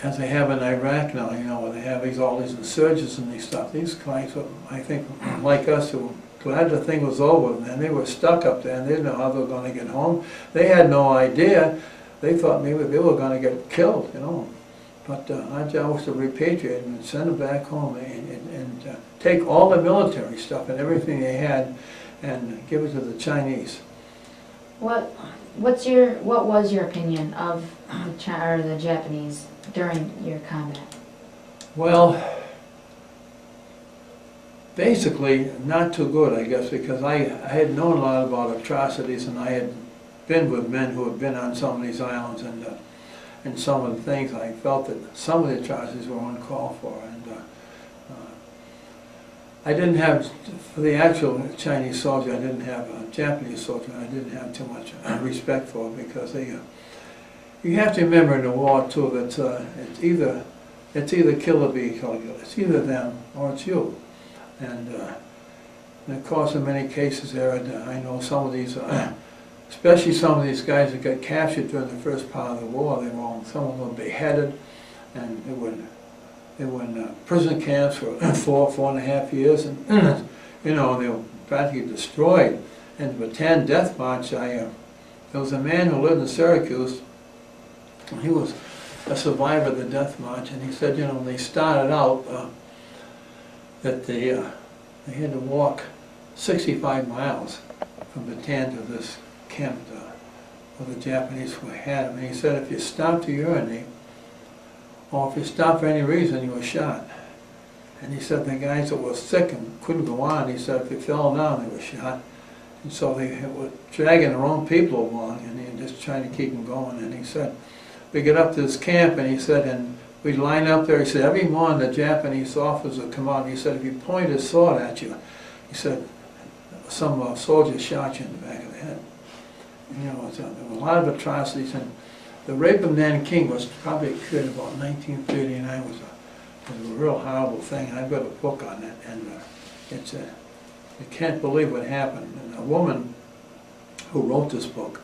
as they have in Iraq now, you know, where they have all these insurgents and these stuff. These guys were, I think, like us, who were glad the thing was over, and they were stuck up there, and they didn't know how they were going to get home. They had no idea. They thought maybe they were going to get killed, you know. But our job was to repatriate them and send them back home, and take all the military stuff and everything they had and give it to the Chinese. What was your opinion of the Japanese during your combat? Well, basically not too good, I guess, because I had known a lot about atrocities, and I had been with men who had been on some of these islands, and some of the things I felt that some of the atrocities were uncalled for, and I didn't have, for the actual Chinese soldier, I didn't have a Japanese soldier, I didn't have too much respect for, because you have to remember in the war too that it's either kill or be killed. It's either them or it's you. And of course, in many cases there, I know some of these, especially some of these guys that got captured during the first part of the war, some of them were beheaded, and they were in prison camps for 4.5 years, and you know, they were practically destroyed. And the Bataan Death March, there was a man who lived in Syracuse, and he was a survivor of the Death March, and he said, you know, when they started out, that they had to walk 65 miles from Bataan to this camp where the Japanese had them. And he said if you stopped to urinate, or if you stopped for any reason, you were shot. And he said the guys that were sick and couldn't go on, he said if they fell down, they were shot. And so they were dragging their own people along, and they were just trying to keep them going. And he said, we get up to this camp, and he said, and we'd line up there. He said, every morning the Japanese officer would come out, and he said, if you point his sword at you, he said, some soldier shot you in the back of the head. You know, there were a lot of atrocities, and the rape of Nanking was probably occurred about 1939. It was a real horrible thing. I've got a book on it, and it's you can't believe what happened. And a woman who wrote this book,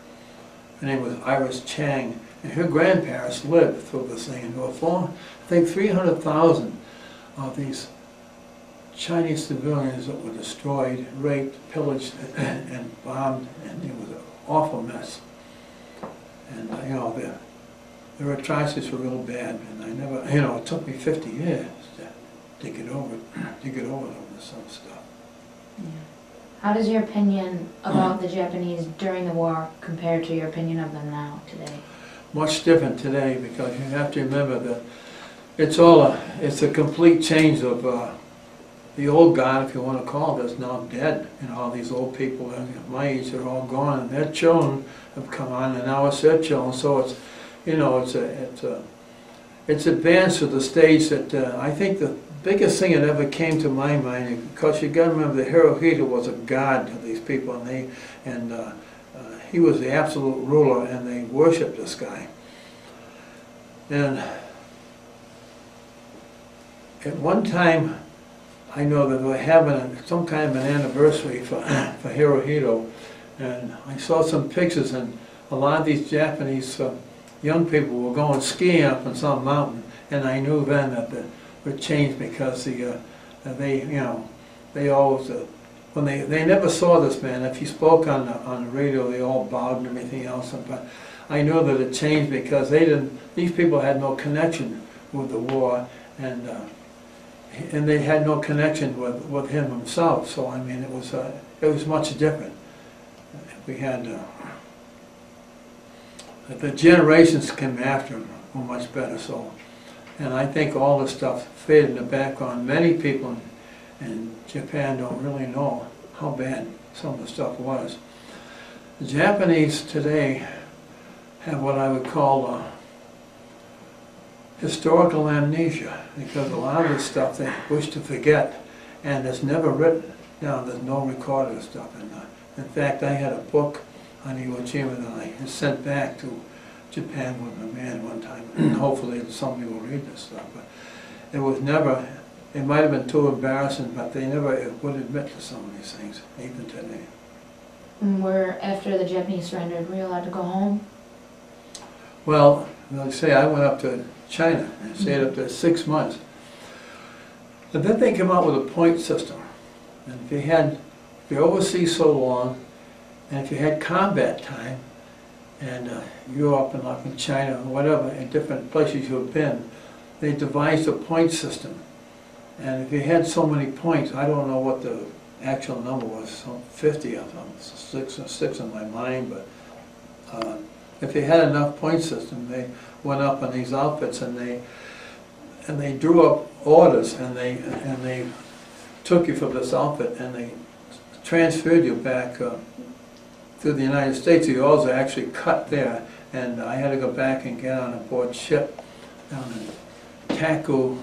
her name was Iris Chang, and her grandparents lived through this thing. And there were, I think, 300,000 of these Chinese civilians that were destroyed, raped, pillaged, and bombed, and it was an awful mess. And you know, their atrocities were real bad, and I never, you know, it took me 50 years to get over some stuff. Yeah. How does your opinion about the Japanese during the war compare to your opinion of them now, today? Much different today, because you have to remember that it's a complete change of the old guard, if you want to call it, is now dead. You know, all these old people at my age are all gone, and their children have come on, and now it's their children. So it's, you know, it's advanced to the stage that I think the biggest thing that ever came to my mind, because you got to remember, the Hirohito was a god to these people, and he was the absolute ruler, and they worshipped this guy. And at one time, I know that they were having some kind of an anniversary for Hirohito, and I saw some pictures, and a lot of these Japanese young people were going skiing up on some mountain, and I knew then that it would change, because they always when they never saw this man. If he spoke on the radio, they all bowed and everything else. But I knew that it changed, because these people had no connection with the war, and they had no connection with him himself. So I mean, it was much different. We had the generations came after him were much better. So, and I think all this stuff faded in the background. Many people in Japan don't really know how bad some of the stuff was. The Japanese today have what I would call historical amnesia, because a lot of this stuff they wish to forget, and it's never written down. There's no recorded stuff. And in fact, I had a book on Iwo Jima that I had sent back to Japan with my man one time. Hopefully somebody will read this stuff. But it was never, it might have been too embarrassing, but they never would admit to some of these things, even today. And after the Japanese surrendered, were you allowed to go home? Well, like I say, I went up to China and stayed up there 6 months. And then they came out with a point system. And if you're overseas so long, and if you had combat time, and you're up in China or whatever, in different places you've been, they devised a point system. And if you had so many points, I don't know what the actual number was, so 50 of them, six in my mind, but if they had enough point system, they went up on these outfits, and they drew up orders, and they took you from this outfit, and they transferred you back to the United States. You also actually cut there, and I had to go back and get on a board ship down in Taku.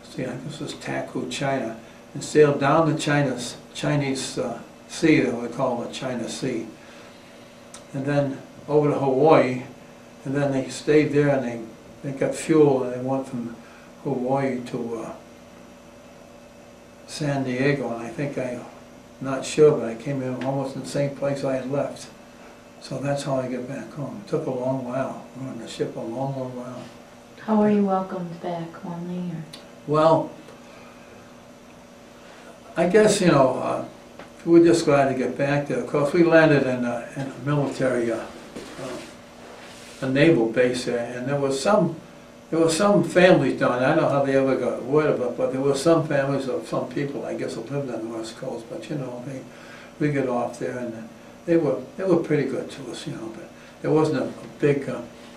See, I guess it was Taku, China, and sailed down the Chinese Sea, that we call the China Sea, and then over to Hawaii, and then they stayed there, and they got fuel, and they went from Hawaii to San Diego, and I think I'm not sure, but I came in almost in the same place I had left. So that's how I get back home. It took a long while. We were on the ship a long, long while. How were you welcomed back, warmly? Or? Well, I guess, you know, we're just glad to get back there. Of course, we landed in a military, a naval base there, and there were some families down there. I don't know how they ever got word of it, but there were some families of some people, I guess, who lived on the West Coast. But you know, we got off there, and they were pretty good to us, you know. But there wasn't a big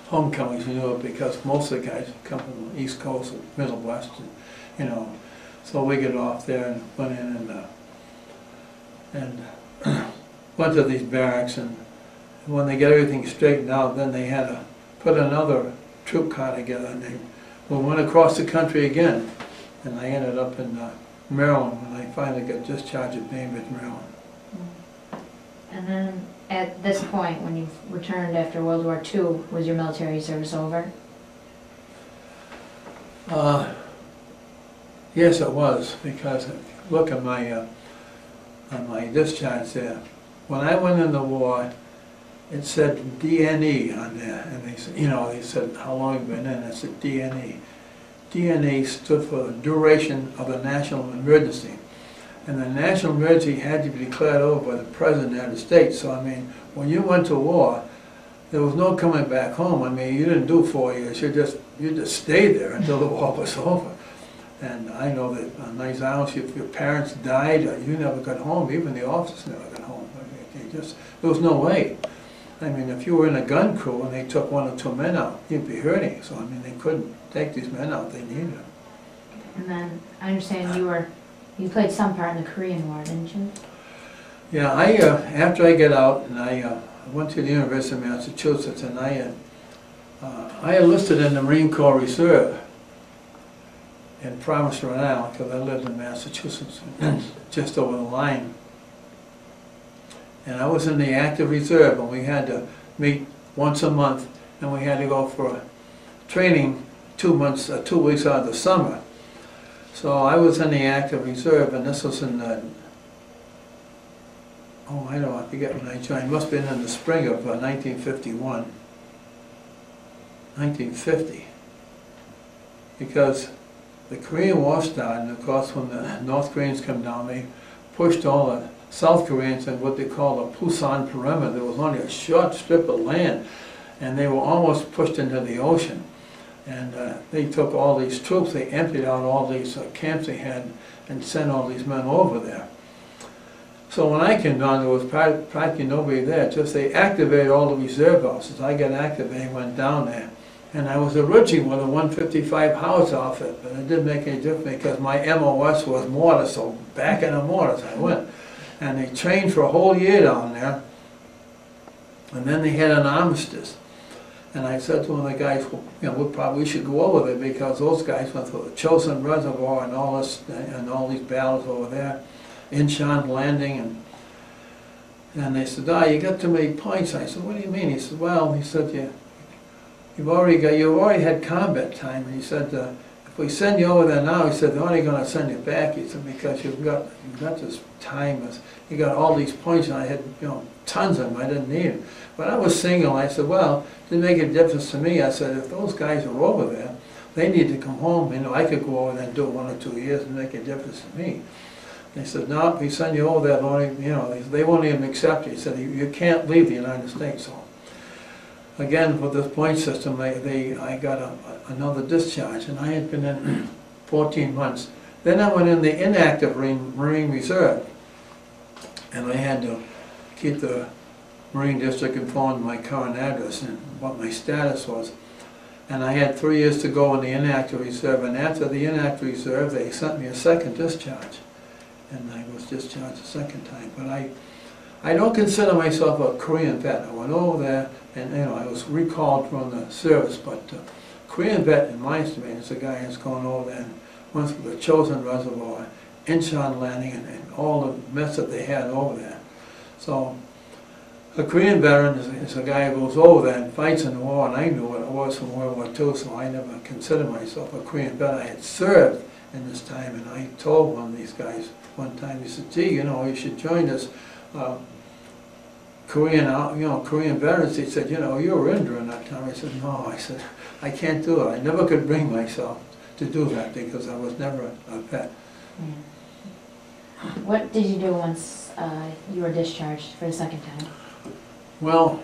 homecomings, you know, because most of the guys come from the East Coast or Middle West, and, you know. So we got off there and went in and went to these barracks, and when they got everything straightened out, then they had to put another troop car together, and we went across the country again, and I ended up in Maryland when I finally got discharged at Bainbridge, Maryland. And then at this point, when you returned after World War II, was your military service over? Yes, it was, because look at my discharge there. When I went in the war, it said DNE on there, and they said, you know, they said how long you've been in. I said DNE. DNE stood for the duration of the national emergency, and the national emergency had to be declared over by the President of the United States. So I mean, when you went to war, there was no coming back home. I mean, you didn't do 4 years. You just stayed there until the war was over. And I know that on these islands, if your parents died, you never got home. Even the officers never got home. I mean, there was no way. I mean, if you were in a gun crew and they took 1 or 2 men out, you'd be hurting. So I mean, they couldn't take these men out. They needed them. And then I understand you played some part in the Korean War, didn't you? Yeah, after I got out and I went to the University of Massachusetts, and I enlisted in the Marine Corps Reserve in Providence, Rhode Island, because I lived in Massachusetts, just over the line. And I was in the active reserve, and we had to meet once a month, and we had to go for training 2 weeks out of the summer. So I was in the active reserve, and this was in I forget when I joined. It must have been in the spring of 1951. 1950. Because the Korean War started, and of course when the North Koreans come down, they pushed all the South Koreans in what they call the Pusan perimeter. There was only a short strip of land, and they were almost pushed into the ocean. And they took all these troops, they emptied out all these camps they had, and sent all these men over there. So when I came down, there was practically nobody there. Just they activated all the reserve officers. I got activated, went down there. And I was originally with a 155 house outfit, but it didn't make any difference because my MOS was mortar, so back in the mortars I went. And they trained for a whole year down there. And then they had an armistice. And I said to one of the guys, well, you know, we should go over there because those guys went through the Chosin Reservoir and all this, and all these battles over there. Incheon Landing, and they said, you got too many points. I said, what do you mean? He said, well, he said, you've already had combat time. And he said, if we send you over there now, he said, they're only going to send you back. He said, because you've got this time, you got all these points, and I had tons of them. I didn't need them. But I was single. I said, well, it didn't make a difference to me. I said, if those guys are over there, they need to come home. I could go over there and do it 1 or 2 years and make a difference to me. They said, no, if we send you over there, they won't even accept you. He said, you can't leave the United States. So again, with this point system, I got another discharge, and I had been in 14 months. Then I went in the inactive Marine Reserve, and I had to keep the Marine District informed of my current address and what my status was. And I had 3 years to go in the inactive reserve, and after the inactive reserve, they sent me a second discharge. And I was discharged a second time. But I don't consider myself a Korean vet. I went over there, and I was recalled from the service. But Korean vet, in my estimation, is a guy who's gone over there and went through the Chosin Reservoir, Incheon Landing, and all the mess that they had over there. So a Korean veteran is a guy who goes over there and fights in the war, and I knew what it was from World War II, so I never considered myself a Korean vet. I had served in this time, and I told one of these guys one time, he said, gee, you should join this Korean veterans. He said, you were in during that time. I said, no, I said, I can't do it. I never could bring myself to do that because I was never a vet. Yeah. What did you do once you were discharged for the second time? Well,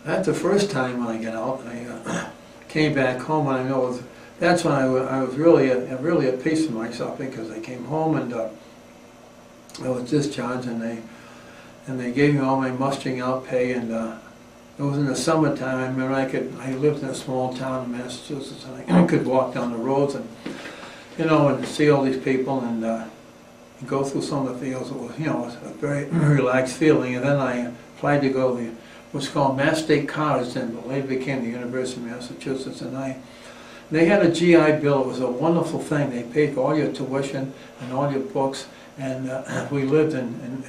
that's the first time when I got out. I came back home, and I know that's when I was really at peace with myself, because I came home and I was discharged, and they gave me all my mustering out pay, and it was in the summertime. I remember I lived in a small town in Massachusetts, and I could walk down the roads and and see all these people and go through some of the fields. It was it was a very relaxed feeling. And then I applied to go to what's called Mass State College, and later became the University of Massachusetts, and they had a GI Bill. It was a wonderful thing. They paid for all your tuition and all your books, and we lived in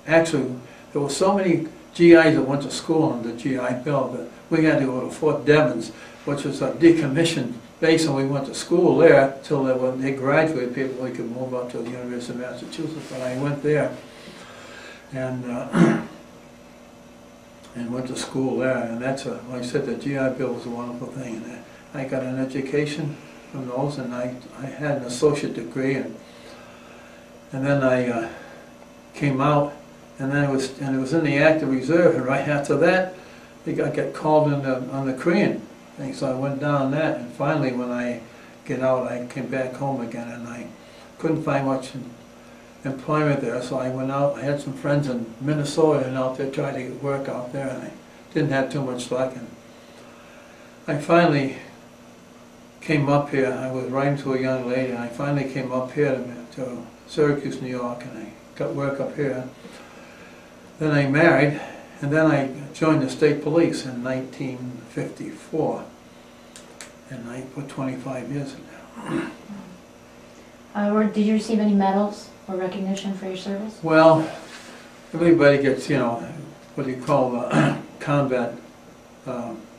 actually, there were so many GIs that went to school on the GI Bill that we had to go to Fort Devens, which was a decommissioned base, and we went to school there till when they graduated, people we could move up to the University of Massachusetts. But I went there and went to school there, and that's like I said, the GI Bill was a wonderful thing. And I got an education from those, and I had an associate degree, and then I came out, and then it was in the active reserve, and right after that, I got called on the Korean thing, so I went down that, and finally when I get out, I came back home again, and I couldn't find much employment there, so I went out. I had some friends in Minnesota and out there trying to get work out there, and I didn't have too much luck. And I finally came up here. I was writing to a young lady, and I finally came up here to Syracuse, New York, and I got work up here. Then I married, and then I joined the state police in 1954, and I put 25 years in there. Did you receive any medals or recognition for your service? Well, everybody gets, you know, what do you call combat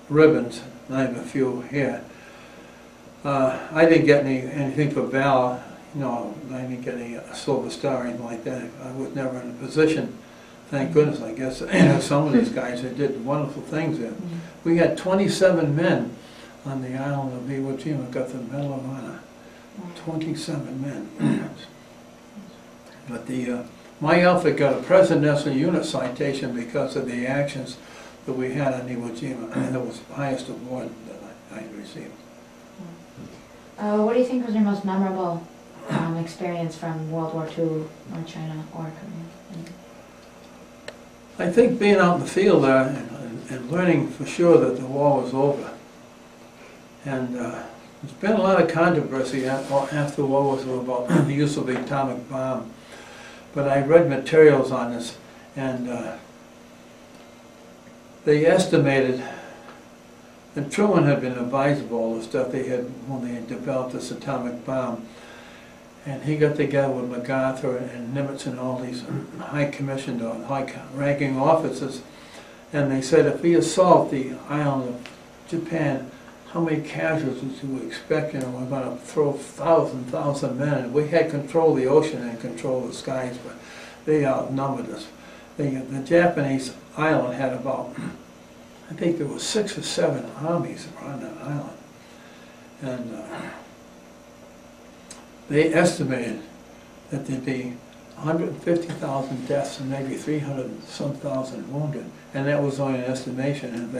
ribbons, and I have a few here. I didn't get anything for valor, you know, I didn't get any Silver Star or anything like that. I was never in a position, thank goodness, I guess. Some of these guys, they did wonderful things there. We had 27 men on the island of Iwo Jima got the Medal of Honor. 27 men. But my outfit got a Presidential Unit Citation because of the actions that we had on Iwo Jima, and that was the highest award that I received. What do you think was your most memorable experience from World War II or China or Korea? I think being out in the field there and learning for sure that the war was over. And there's been a lot of controversy after the war was over about the use of the atomic bomb. But I read materials on this, and they estimated, and Truman had been advised of all the stuff they had when they had developed this atomic bomb. And he got together with MacArthur and Nimitz and all these high-commissioned or high-ranking officers, and they said, if we assault the island of Japan, how many casualties do we expect? You know, we're going to throw thousand men. And we had control of the ocean and control of the skies, but they outnumbered us. The Japanese island had about, I think there were 6 or 7 armies around that island. And they estimated that there'd be 150,000 deaths and maybe 300-some thousand wounded. And that was only an estimation. And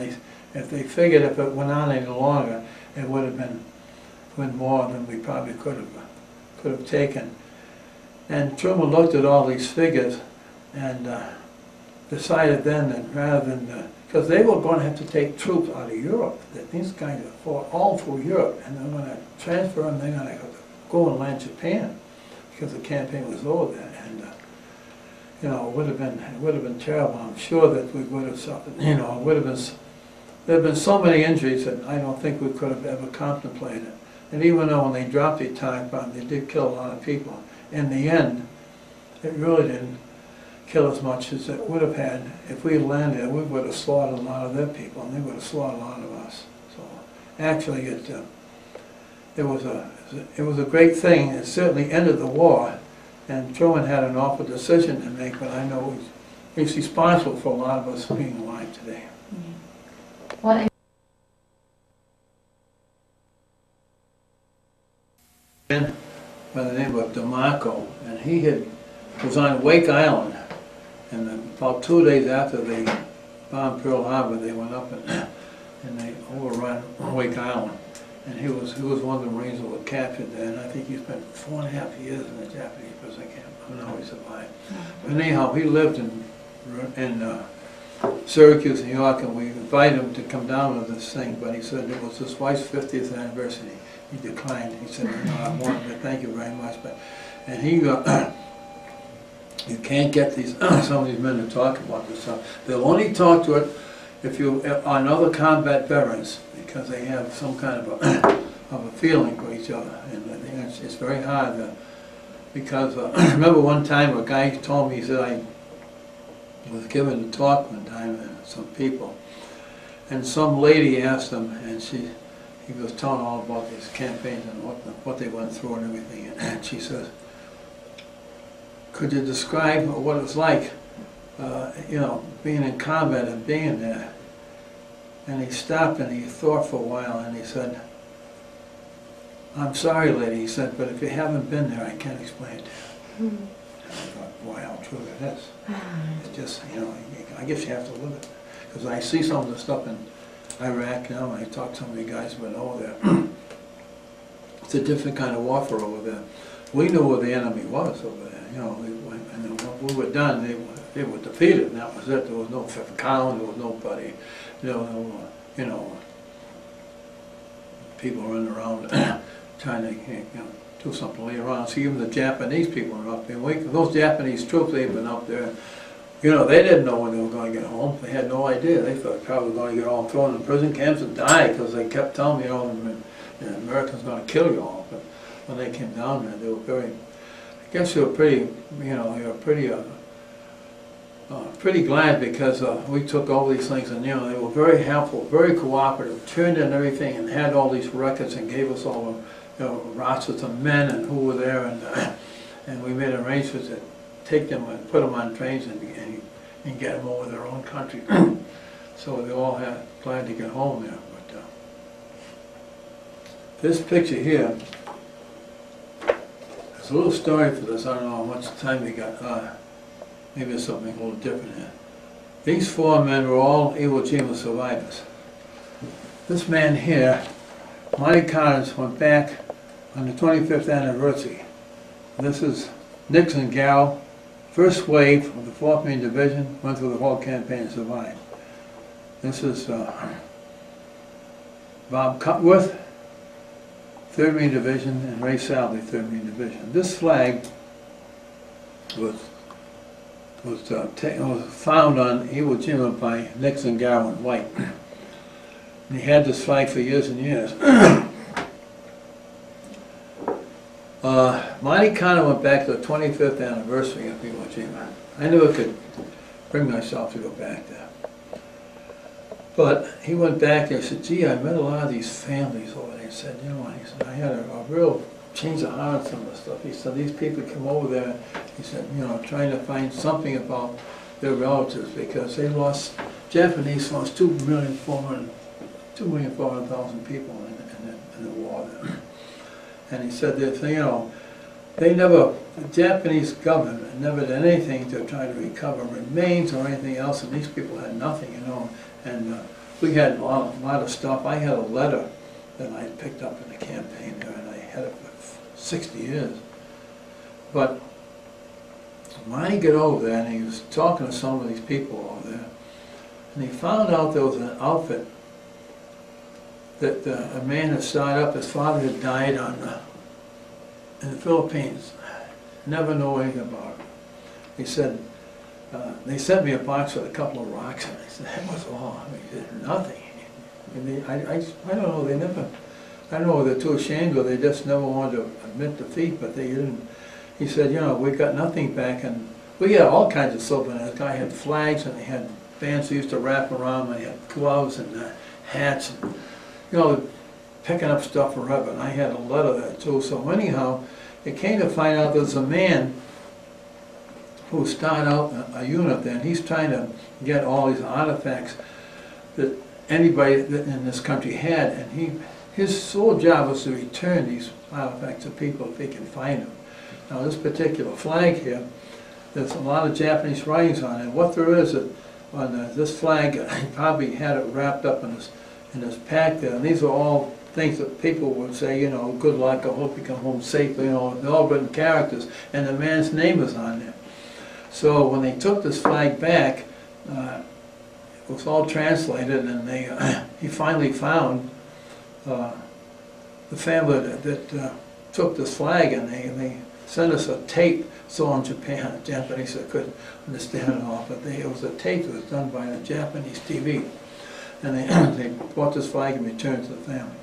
if they figured if it went on any longer, it would have been more than we probably could have taken. And Truman looked at all these figures and decided then that rather than, because they were going to have to take troops out of Europe, that these guys had fought all through Europe, and they're going to transfer them, they're going to go and land Japan, because the campaign was over there. And you know, it would have been terrible. I'm sure that we would have suffered. You know, it would have been. There have been so many injuries that I don't think we could have ever contemplated. And even though when they dropped the atomic bomb, they did kill a lot of people. In the end, it really didn't kill as much as it would have had if we had landed there. We would have slaughtered a lot of their people, and they would have slaughtered a lot of us. So actually, it was a great thing. It certainly ended the war, and Truman had an awful decision to make. But I know he's responsible for a lot of us being alive today. What? By the name of DeMarco, and he was on Wake Island, and about 2 days after they bombed Pearl Harbor, they went up and they overran Wake Island, and he was one of the Marines that were captured there, and I think he spent 4.5 years in the Japanese prison camp. I don't know how he survived. But anyhow, he lived in Syracuse, New York, and we invited him to come down to this thing, but he said it was his wife's 50th anniversary. He declined. He said, no, I wanted to thank you very much. And he you can't get some of these men to talk about this stuff. They'll only talk to it if you on other combat veterans, because they have some kind of a feeling for each other. And I think it's very hard because I remember one time a guy told me, he said, I was given a talk one time to some people, and some lady asked him, and he was telling all about these campaigns and what they went through and everything, and she says, could you describe what it was like, you know, being in combat and being there? And he stopped and he thought for a while, and he said, I'm sorry, lady, he said, but if you haven't been there, I can't explain it to you. And I thought, boy, how true that is. It's just, you know, I guess you have to live it. Because I see some of the stuff in Iraq now, and I talk to some of the guys who went over there. It's a different kind of warfare over there. We knew where the enemy was over there, you know, and when we were done, they were defeated, and that was it. There was no fifth count, there was nobody, you know, people running around trying to, you know, do something later on. See, even the Japanese people were up there. Those Japanese troops, they've been up there, you know, they didn't know when they were going to get home. They had no idea. They thought probably going to get all thrown in prison camps and die, because they kept telling me, you know, the Americans going to kill you all. But when they came down there, they were very, I guess they were pretty, you know, they were pretty glad, because we took all these things, and you know, they were very helpful, very cooperative, turned in everything and had all these records and gave us all the, you know, rosters of men and who were there, and we made arrangements to take them and put them on trains and get them over their own country. So they all had glad to get home there. But this picture here, there's a little story for this. I don't know how much time we got. Maybe it's something a little different here. These four men were all Iwo Jima survivors. This man here, Monty Collins, went back on the 25th anniversary. This is Nixon Gal, first wave of the 4th Marine Division, went through the whole campaign and survived. This is Bob Cutworth, 3rd Marine Division, and Ray Salvie, 3rd Marine Division. This flag was found on Iwo Jima by Nixon, Gow, and White. And he had this flag for years and years. Monty Connor went back to the 25th anniversary of Iwo Jima. I never could bring myself to go back there. But he went back there and said, gee, I met a lot of these families over there. He said, you know, I had a real change of heart on some of the stuff. He said, these people come over there, he said, you know, trying to find something about their relatives, because they lost, Japanese lost 2,400,000 people in the war there. And he said that, you know, the Japanese government never did anything to try to recover remains or anything else, and these people had nothing, you know. And we had a lot of stuff. I had a letter that I picked up in the campaign there, and I had it for 60 years. But when I got over there, and he was talking to some of these people over there, and he found out there was an outfit that a man had started up. His father had died in the Philippines. Never know anything about it. He said, they sent me a box with a couple of rocks, and I said, that was all. I mean, there's nothing. And I don't know, they never, I don't know whether they're too ashamed or they just never wanted to admit defeat, but they didn't. He said, you know, we got nothing back, and we had all kinds of souvenirs. The guy had flags, and they had bands they used to wrap around, and they had gloves and hats, and, you know, picking up stuff forever. And I had a letter there too. So anyhow, it came to find out there's a man who started out a unit there, and he's trying to get all these artifacts that anybody in this country had, and his sole job was to return these artifacts to people if they can find them. Now this particular flag here, there's a lot of Japanese writings on it. What there is on this flag, he probably had it wrapped up in this pack there, and these are all things that people would say, you know, good luck, I hope you come home safely, you know, they're all written characters, and the man's name is on there. So when they took this flag back, it was all translated, and he finally found the family that took this flag, and they sent us a tape. So in Japan, Japanese, I couldn't understand it all, but it was a tape that was done by a Japanese TV, and they bought this flag and returned it to the family.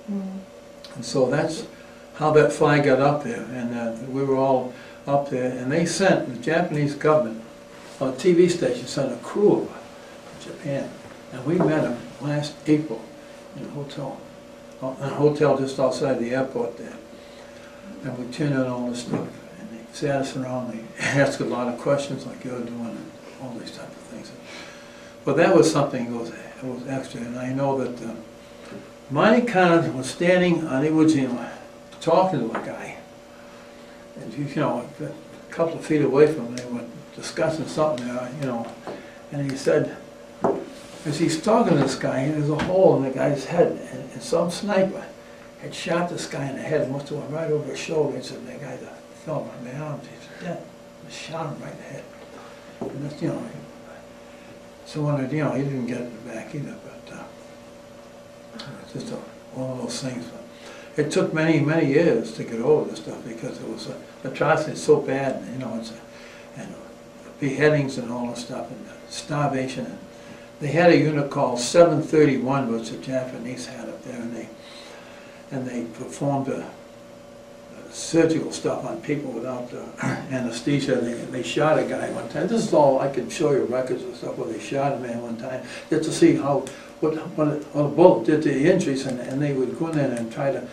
And so that's how that flag got up there, and we were all up there, and they sent, the Japanese government, a TV station sent a crew over to Japan, and we met them last April in a hotel just outside the airport there, and we turned in all this stuff, and they sat us around, they asked a lot of questions like you're doing, and all these type of things. But that was something that was extra, and I know that Monty Collins was standing on Iwo Jima talking to a guy, and you know, a couple of feet away from him, they were discussing something there, you know, and he said, as he's talking to this guy, there's a hole in the guy's head, and some sniper had shot this guy in the head, must have went right over his shoulder. He said, "That guy fell on my arms." He said, "Yeah, I shot him right in the head." And that's, you know, so when it, you know, he didn't get it back either, but it's just one of those things. But it took many, many years to get over this stuff because it was atrocity so bad, you know, and beheadings and all this stuff, and starvation. And they had a unit called 731, which the Japanese had up there, and they performed surgical stuff on people without anesthesia. They shot a guy one time. This is all, I can show you records and stuff where they shot a man one time just to see how what a bullet did to the injuries, and they would go in there and try to,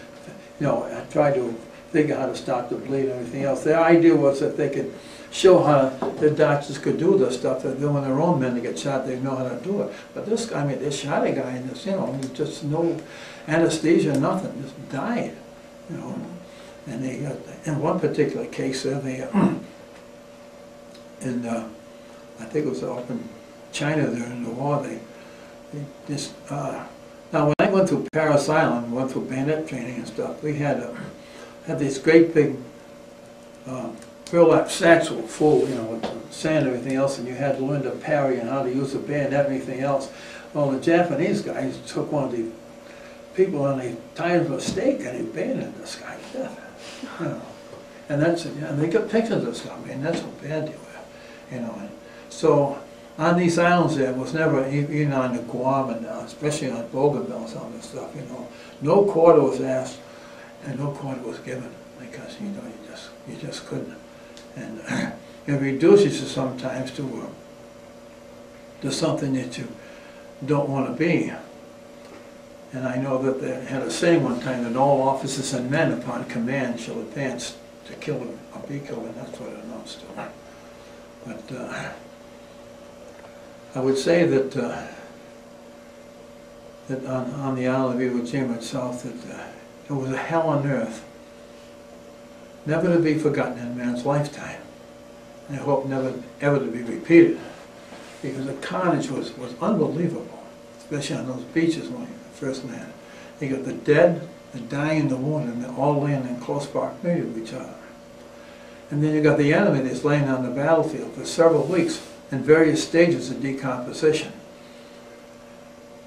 you know, try to figure how to stop the bleed and everything else. Their idea was that they could show how the doctors could do this stuff, that when their own men to get shot, they know how to do it. But this guy, I mean, they shot a guy in this, you know, just no anesthesia, nothing, just died, you know. And they got, in one particular case there, they, I think it was up in China there in the war, they just, now when I went through Paris Island, went through bayonet training and stuff, we had these great big burlap sacks were full, you know, with sand and everything else, and you had to learn to parry and how to use a bayonet and everything else. Well, the Japanese guys took one of the people and they tied him to a stake and they bayoneted this guy to death. You know, and that's, and they got pictures of stuff. I mean, that's how bad they were, you know. And so on these islands there was never, even on the Guam and especially on Bougainville, some of this stuff, you know, no quarter was asked and no quarter was given because, you know, you just couldn't. And it reduces you sometimes to something that you don't want to be. And I know that they had a saying one time that all officers and men upon command shall advance to kill or be killed, and that's what it amounts to. But I would say that that on the island of Iwo Jima itself, that it was a hell on earth, never to be forgotten in man's lifetime. And I hope never ever to be repeated, because the carnage was unbelievable, especially on those beaches when you first land. You got the dead, the dying, and the wounded, and they're all laying in close proximity to each other. And then you got the enemy that's laying on the battlefield for several weeks in various stages of decomposition.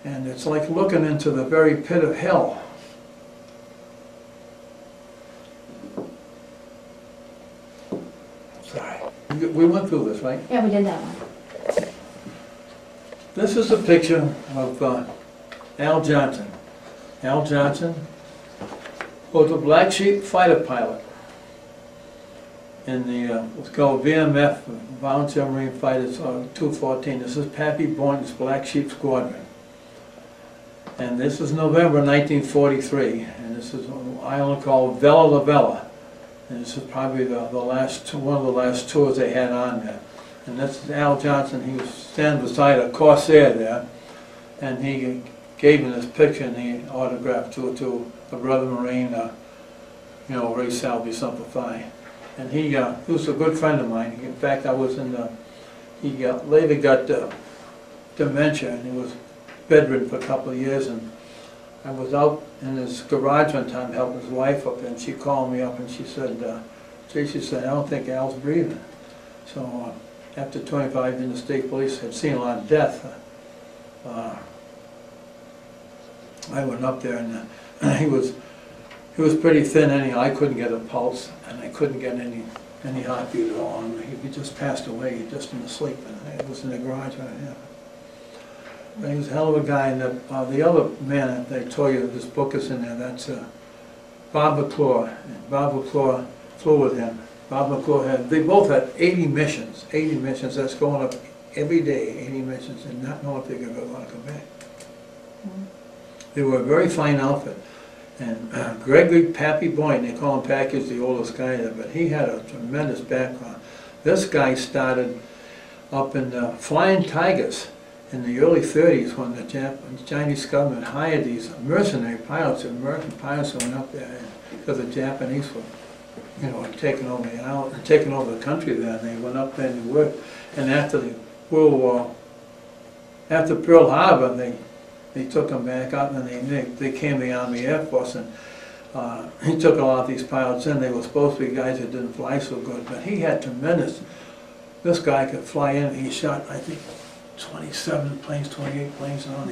And it's like looking into the very pit of hell. Sorry. We went through this, right? Yeah, we did that one. This is a picture of Al Johnson. Al Johnson was a Black Sheep fighter pilot in the, what's called VMF, Volunteer Marine Fighters 214. This is Pappy Boynton's Black Sheep Squadron. And this is November 1943, and this is an island called Vella La Vella. And this is probably one of the last tours they had on there. And this is Al Johnson. He was standing beside a Corsair there, and he gave him this picture and he autographed to a brother Marine, you know, Ray Salvie, Semper Fi. And he was a good friend of mine. In fact, I was in the, he later got dementia, and he was bedridden for a couple of years, and I was out in his garage one time helping his wife up, and she called me up and she said, she said, "I don't think Al's breathing." So after 25 years, the state police had seen a lot of death. I went up there, and he was pretty thin anyhow. I couldn't get a pulse, and I couldn't get any heartbeat at all. And he just passed away just in his sleep, and I was in the garage when it happened. But he was a hell of a guy. And the other man that I told you, this book is in there, that's Bob McClure. And Bob McClure flew with him. Bob McClure they both had 80 missions. 80 missions, that's going up every day, 80 missions, and not knowing if they're ever going to come back. Mm-hmm. They were a very fine outfit. And Gregory Pappy Boynton, they call him Packy, is the oldest guy there, but he had a tremendous background. This guy started up in Flying Tigers in the early 30s when the Chinese government hired these mercenary pilots, American pilots who went up there because the Japanese were, you know, taking over the island, taking over the country there, and they went up there and they worked. And after the World War, after Pearl Harbor, they took them back out, and they came to the Army Air Force, and he took a lot of these pilots in. They were supposed to be guys that didn't fly so good, but he had tremendous. This guy could fly in. He shot, I think, 27 planes, 28 planes on.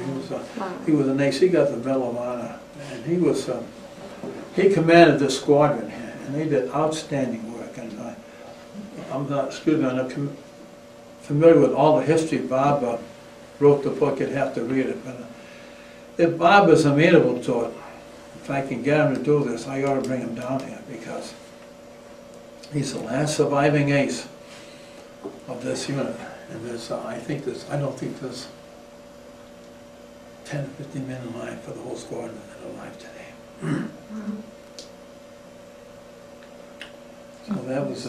He was an ace. He got the Medal of Honor, and he commanded this squadron, and they did outstanding work. And I'm not familiar with all the history. Bob wrote the book. You'd have to read it, but if Bob is amenable to it, if I can get him to do this, I ought to bring him down here, because he's the last surviving ace of this unit. And there's, I don't think there's 10 or 15 men alive for the whole squadron that are alive today. So that was.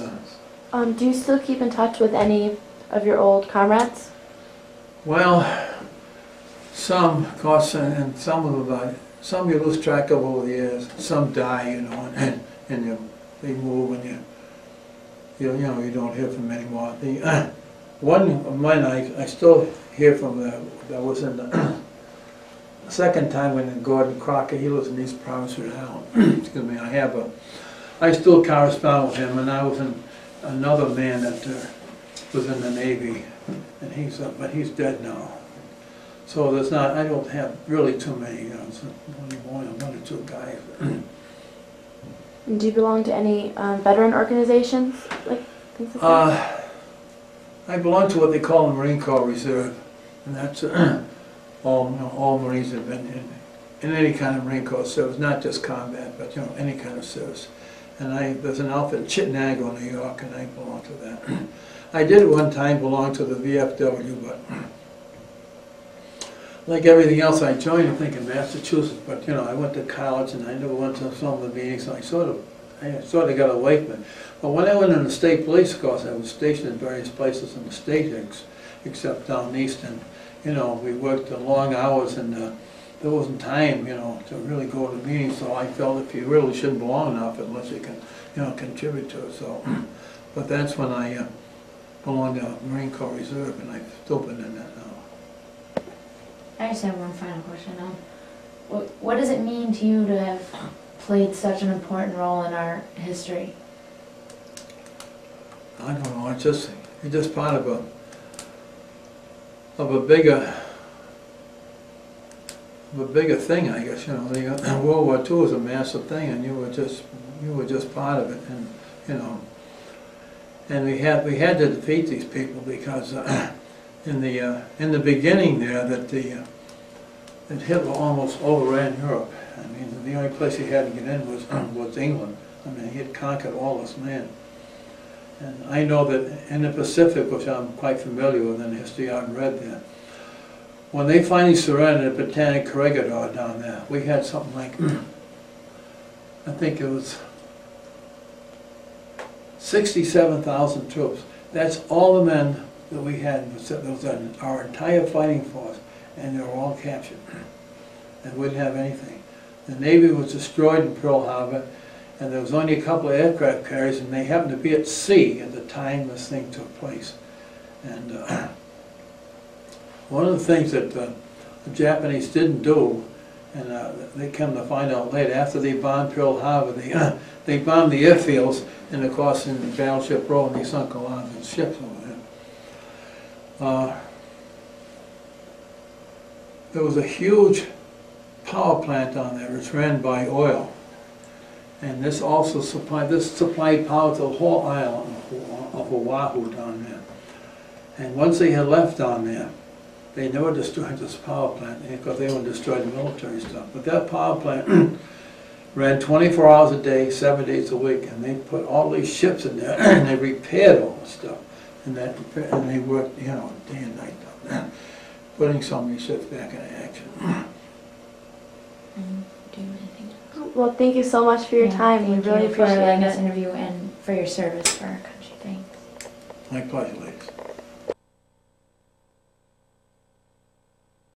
Do you still keep in touch with any of your old comrades? Well, some, of course, and some of them, some you lose track of over the years. Some die, you know, and they move, and you know you don't hear from them anymore. One of mine I still hear from. That was in the second time when Gordon Crocker. He lives in East Providence, Rhode Island. Excuse me. I still correspond with him, and I was in another man that was in the Navy, and but he's dead now. So there's not. I don't have really too many. You know, it's only one or two guys. Do you belong to any veteran organizations, like things like that? I belong to what they call the Marine Corps Reserve, and that's all Marines have been in any kind of Marine Corps service, not just combat, but you know, any kind of service. And there's an outfit in Chittenango, New York, and I belong to that. I did at one time belong to the VFW, but like everything else, I joined, I think, in Massachusetts. But you know, I went to college, and I never went to some of the meetings. So I sort of got away from it. But when I went in the state police, of course, I was stationed in various places in the state, except down east, and you know, we worked long hours, and there wasn't time, you know, to really go to meetings. So I felt if you really shouldn't belong enough unless you can, you know, contribute to it. So, but that's when I belonged to Marine Corps Reserve, and I've still been in that now. I just have one final question. What does it mean to you to have played such an important role in our history? I don't know. It's just part of a bigger thing, I guess. You know, World War II was a massive thing, and you were just part of it, and you know, and we had to defeat these people, because in the beginning there that Hitler almost overran Europe. I mean, the only place he had to get in was England. I mean, he had conquered all this land. And I know that in the Pacific, which I'm quite familiar with in the history I've read there, when they finally surrendered at Botanic Corregidor down there, we had something like, I think it was 67,000 troops. That's all the men that we had. That was our entire fighting force, and they were all captured. And we didn't have anything. The Navy was destroyed in Pearl Harbor, and there was only a couple of aircraft carriers, and they happened to be at sea at the time this thing took place. And one of the things that the Japanese didn't do, and they come to find out later, after they bombed Pearl Harbor, they bombed the airfields, and of course in the battleship Row, and they sunk a lot of the ships over there. There was a huge power plant on there. It's ran by oil. And this also supplied power to the whole island of Oahu down there. And once they had left down there, they never destroyed this power plant, because they would destroy the military stuff. But that power plant ran 24 hours a day, 7 days a week, and they put all these ships in there, and they repaired all the stuff. And they worked, you know, day and night down there, putting so many ships back into action. Do anything else? Well, thank you so much for your time. We really appreciate for letting us it. interview and for your service for our country. Thanks. My pleasure, ladies.